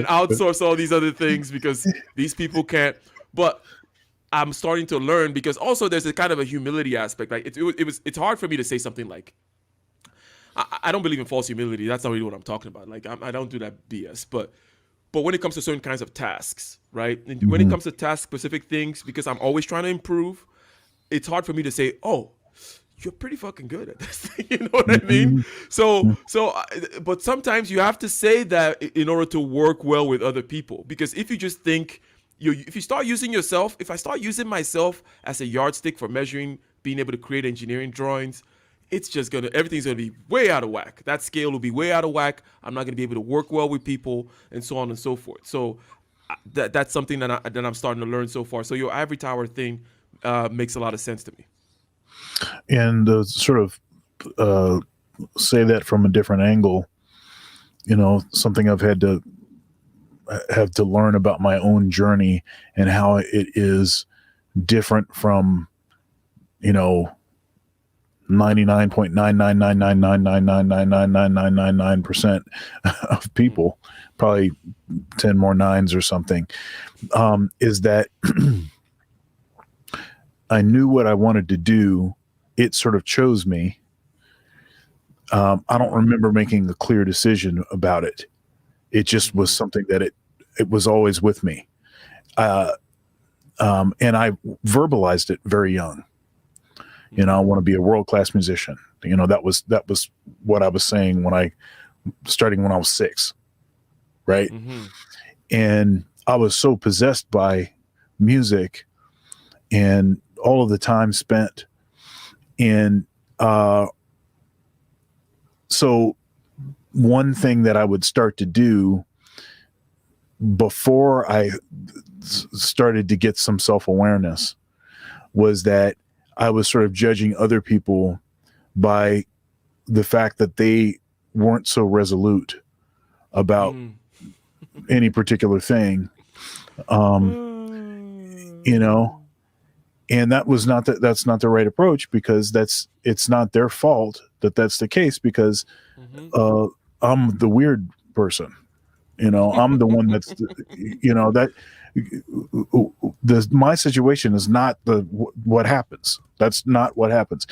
outsource all these other things, because these people can't. But I'm starting to learn, because also there's a kind of a humility aspect. Like it's hard for me to say something like, I don't believe in false humility. That's not really what I'm talking about. Like I don't do that BS. But when it comes to certain kinds of tasks, right? And when it comes to task-specific things, because I'm always trying to improve, it's hard for me to say, oh, you're pretty fucking good at this thing. You know what I mean? But sometimes you have to say that in order to work well with other people. Because if you just think, if you start using yourself, if I start using myself as a yardstick for measuring, being able to create engineering drawings, it's just everything's gonna be way out of whack. That scale will be way out of whack. I'm not gonna be able to work well with people, and so on and so forth. So that's something that I'm starting to learn so far. So your ivory tower thing makes a lot of sense to me. And sort of say that from a different angle, you know, something I've had to learn about my own journey and how it is different from, you know, 99.9999999999999% of people, probably 10 more nines or something, is that I knew what I wanted to do. It sort of chose me. I don't remember making a clear decision about it. It just was something that it was always with me. And I verbalized it very young. You know, I want to be a world-class musician. You know, that was what I was saying starting when I was 6. Right. And I was so possessed by music and all of the time spent in, so one thing that I would start to do before I started to get some self-awareness was that I was sort of judging other people by the fact that they weren't so resolute about any particular thing. You know, and that's not the right approach, because it's not their fault that that's the case, because I'm the weird person. You know, I'm the one that's, you know, that my situation is not what happens. That's not what happens.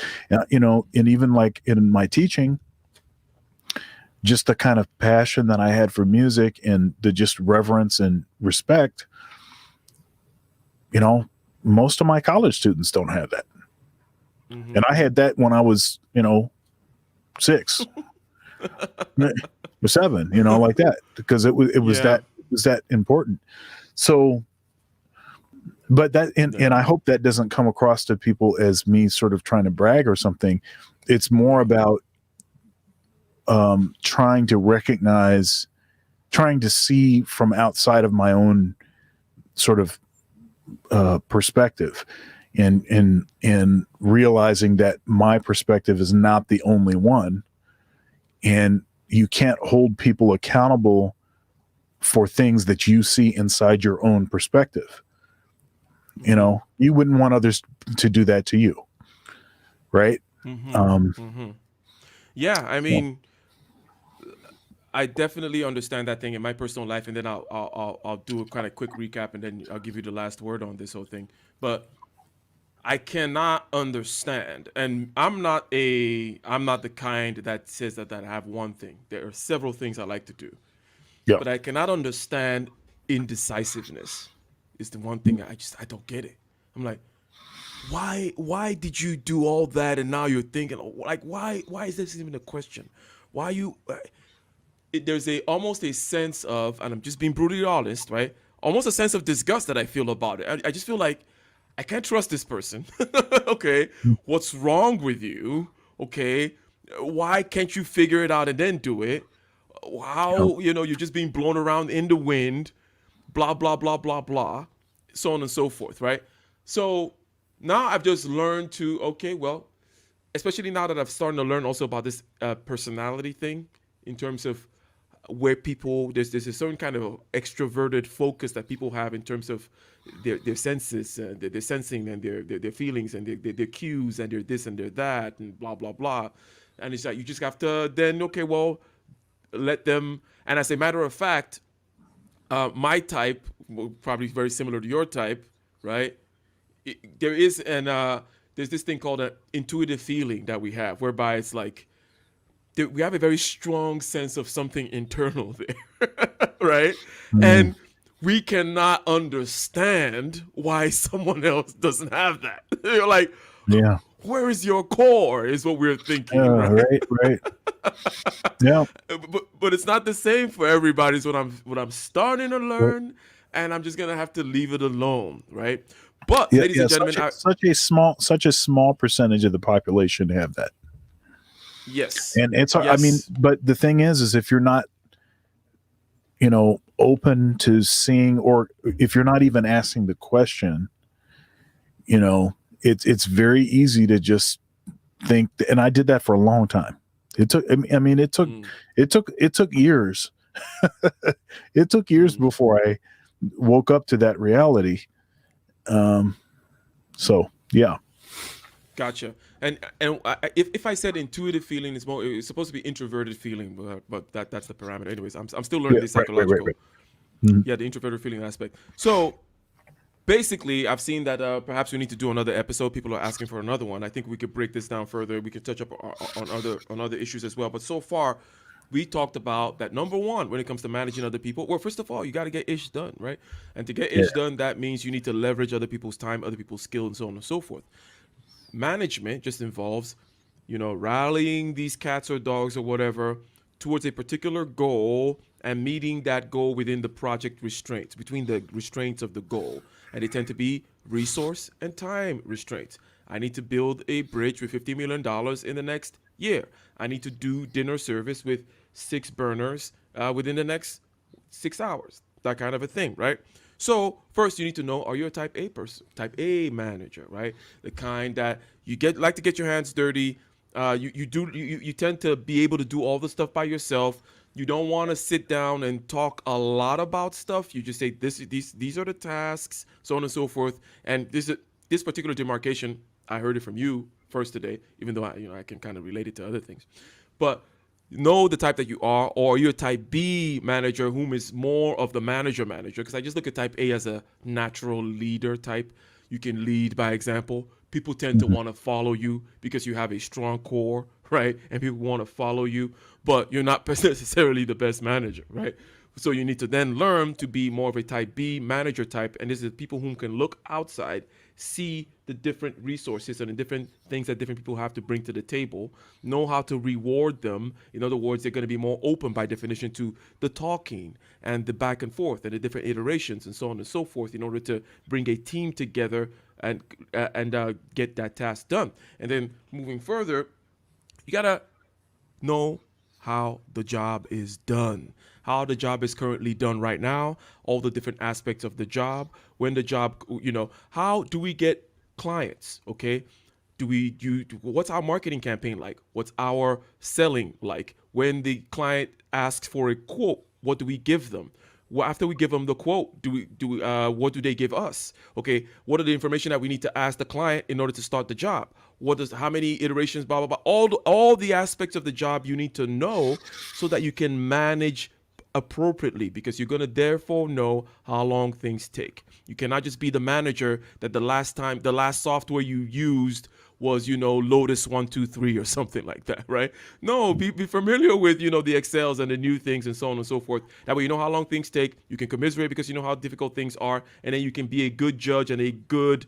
You know, and even like in my teaching, just the kind of passion that I had for music and the just reverence and respect, you know, most of my college students don't have that. And I had that when I was, you know, 6 or 7, you know, like that, because it was that important. So, but that, and I hope that doesn't come across to people as me sort of trying to brag or something. It's more about trying to recognize, trying to see from outside of my own sort of perspective, and realizing that my perspective is not the only one, and you can't hold people accountable for things that you see inside your own perspective. You know, you wouldn't want others to do that to you, right? Yeah, I mean, I definitely understand that thing in my personal life, and then I'll do a kind of quick recap, and then I'll give you the last word on this whole thing. But I cannot understand, and I'm not the kind that says that I have one thing. There are several things I like to do, Yeah. but I cannot understand indecisiveness. Is the one thing I don't get it. I'm like, why did you do all that, and now you're thinking, like, why is this even a question? Why you? There's almost a sense of, and I'm just being brutally honest, right? Almost a sense of disgust that I feel about it. I just feel like I can't trust this person. Okay, what's wrong with you? Okay, why can't you figure it out and then do it? How, you know, you're just being blown around in the wind, blah blah blah blah blah, so on and so forth, right? So now I've just learned to, okay, well, especially now that I've started to learn also about this personality thing, in terms of where people, there's a certain kind of extroverted focus that people have in terms of their senses, their sensing, and their feelings, and their cues, and their this and their that, and blah blah blah. And it's like you just have to then, okay, well, let them. And as a matter of fact, my type, probably very similar to your type, right? There's this thing called an intuitive feeling that we have, whereby it's like we have a very strong sense of something internal there, right? And we cannot understand why someone else doesn't have that. You're like, Yeah. where is your core? Is what we're thinking, right? Right. Yeah. But it's not the same for everybody. Is what I'm starting to learn, and I'm just gonna have to leave it alone, right? But ladies and gentlemen, such a small percentage of the population have that. Yes. And it's, yes. I mean, but the thing is if you're not, you know, open to seeing, or if you're not even asking the question, you know, it's very easy to just think, and I did that for a long time. It took years. It took years before I woke up to that reality. So yeah. Gotcha. And if I said intuitive feeling, it's supposed to be introverted feeling, but that's the parameter. Anyways, I'm still Yeah, learning the right. psychological. Mhm. Yeah, the introverted feeling aspect. So basically, I've seen that perhaps we need to do another episode. People are asking for another one. I think we could break this down further. We could touch up on other issues as well. But so far, we talked about that number one when it comes to managing other people. Well, first of all, you got to get ish done, right? And to get Yeah, ish done, that means you need to leverage other people's time, other people's skill, and so on and so forth. Management just involves, rallying these cats or dogs or whatever towards a particular goal and meeting that goal within the project restraints, between the restraints of the goal. And they tend to be resource and time restraints. I need to build a bridge with $50 million in the next year. I need to do dinner service with 6 burners within the next 6 hours. That kind of a thing, right? So first, you need to know: are you a Type A person, Type A manager, right? The kind that you like to get your hands dirty. You tend to be able to do all the stuff by yourself. You don't want to sit down and talk a lot about stuff. You just say these are the tasks, so on and so forth. And this particular demarcation, I heard it from you first today, even though I can kind of relate it to other things. But know the type that you are, or you're a Type B manager, whom is more of the manager, because I just look at Type A as a natural leader type. You can lead by example. People tend to Mhm. want to follow you because you have a strong core, right? And people want to follow you, but you're not necessarily the best manager, right? So you need to then learn to be more of a Type B manager type, and this is people who can look outside, see the different resources and the different things that different people have to bring to the table, know how to reward them. In other words, they're going to be more open by definition to the talking and the back and forth and the different iterations and so on and so forth, in order to bring a team together and get that task done. And then moving further, you gotta know how the job is done, how the job is currently done right now, all the different aspects of the job, when the job, how do we get clients, okay? What's our marketing campaign like? What's our selling like? When the client asks for a quote, what do we give them? Well, after we give them the quote, what do they give us? Okay, what are the information that we need to ask the client in order to start the job? How many iterations, blah blah blah. All the aspects of the job you need to know so that you can manage appropriately, because you're going to therefore know how long things take. You cannot just be the manager that the last software you used was, Lotus 123 or something like that, right? No, be familiar with, the Excels and the new things and so on and so forth. That way you know how long things take. You can commiserate because you know how difficult things are, and then you can be a good judge and a good,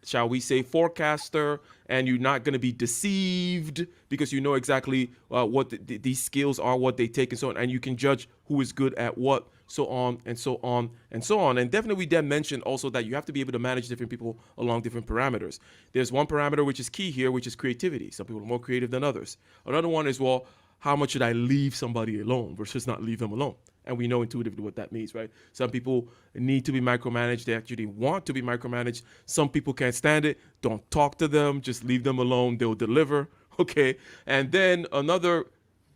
shall we say, forecaster, and you're not going to be deceived because you know exactly what these skills are, what they take, and so on, and you can judge who is good at what, so on and so on and so on. And definitely we then mentioned also that you have to be able to manage different people along different parameters. There's one parameter which is key here, which is creativity. Some people are more creative than others. Another one is, well, how much should I leave somebody alone versus not leave them alone? And we know intuitively what that means, right? Some people need to be micromanaged. They actually want to be micromanaged. Some people can't stand it. Don't talk to them. Just leave them alone. They'll deliver. Okay. And then another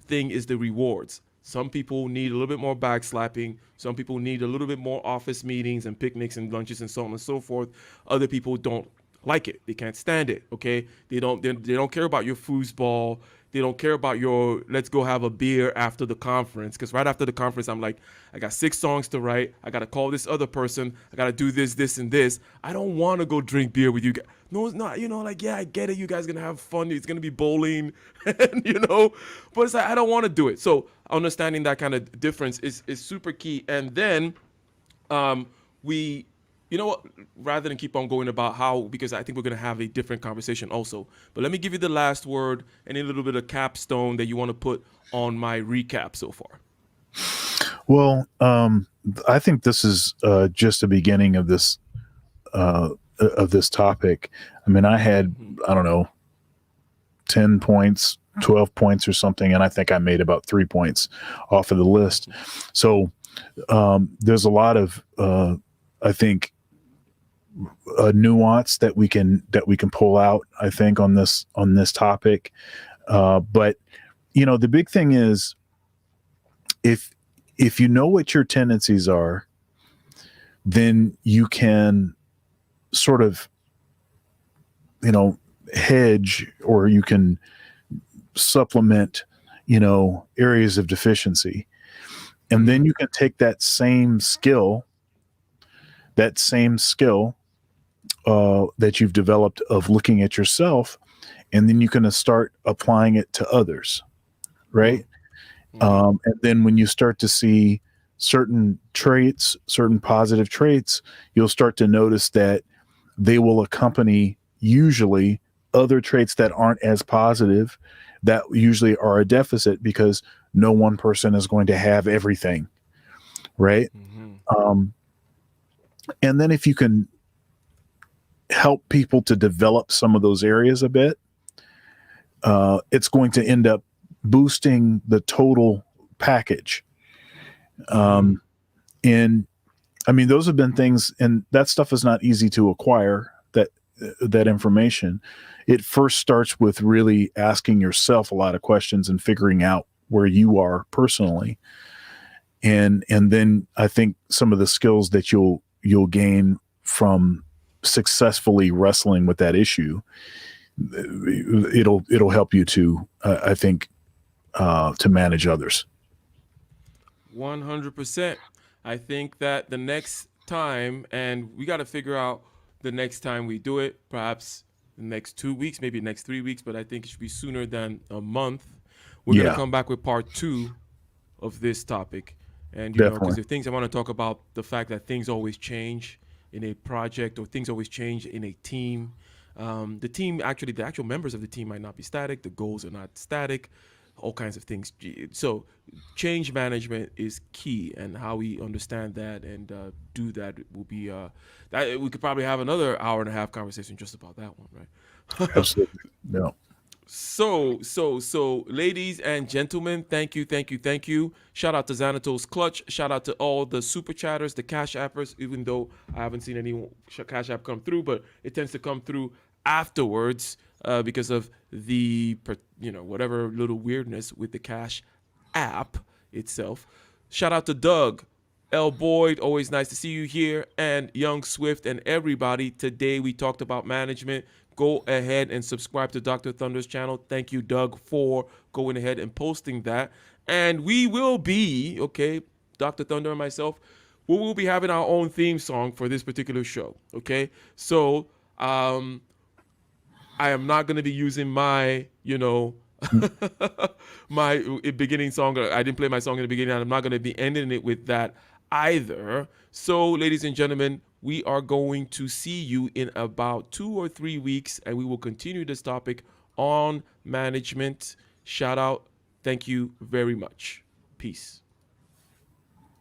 thing is the rewards. Some people need a little bit more backslapping. Some people need a little bit more office meetings and picnics and lunches and so on and so forth. Other people don't like it. They can't stand it. Okay. They don't care about your foosball. They don't care about your let's go have a beer after the conference. Because right after the conference, I'm like, I got 6 songs to write. I got to call this other person. I got to do this, and this. I don't want to go drink beer with you guys. No, it's not. Yeah, I get it. You guys are going to have fun. It's going to be bowling. And, but it's like, I don't want to do it. So understanding that kind of difference is super key. And then we what, rather than keep on going about how, because I think we're going to have a different conversation also, but let me give you the last word and a little bit of capstone that you want to put on my recap so far. Well, I think this is just the beginning of this topic. I mean, I had, I don't know, 10 points, 12 points or something, and I think I made about 3 points off of the list. So there's a lot of, I think, nuance that we can pull out, I think, on this topic. But the big thing is, if you know what your tendencies are, then you can sort of hedge or you can supplement, areas of deficiency. And then you can take that same skill that you've developed of looking at yourself, and then you can start applying it to others, right? And then when you start to see certain traits, certain positive traits, you'll start to notice that they will accompany usually other traits that aren't as positive, that usually are a deficit, because no one person is going to have everything, right? And then if you can help people to develop some of those areas a bit, it's going to end up boosting the total package. And I mean, those have been things, and that stuff is not easy to acquire, that information. It first starts with really asking yourself a lot of questions and figuring out where you are personally. And then I think some of the skills that you'll gain from successfully wrestling with that issue, it'll help you to, I think, to manage others. 100%. I think that the next time, and we got to figure out the next time we do it, perhaps the next 2 weeks, maybe next 3 weeks, but I think it should be sooner than a month. We're going to come back with part 2 of this topic. And, because the things I want to talk about, the fact that things always change in a project, or things always change in a team. The actual members of the team might not be static. The goals are not static. All kinds of things. So change management is key, and how we understand that and do that will be that we could probably have another hour and a half conversation just about that one, right? Absolutely. No. So, ladies and gentlemen, thank you. Shout out to Xanatos Clutch. Shout out to all the super chatters, the Cash Appers, even though I haven't seen any Cash App come through, but it tends to come through afterwards because of the, whatever little weirdness with the Cash App itself. Shout out to Doug, L. Boyd, always nice to see you here, and Young Swift and everybody. Today we talked about management. Go ahead and subscribe to Dr. Thunder's channel. Thank you, Doug, for going ahead and posting that. And we will be, Dr. Thunder and myself, we will be having our own theme song for this particular show, okay? So I am not going to be using my, my beginning song. I didn't play my song in the beginning, and I'm not going to be ending it with that either. So, ladies and gentlemen, we are going to see you in about 2 or 3 weeks, and we will continue this topic on management. Shout out. Thank you very much. Peace.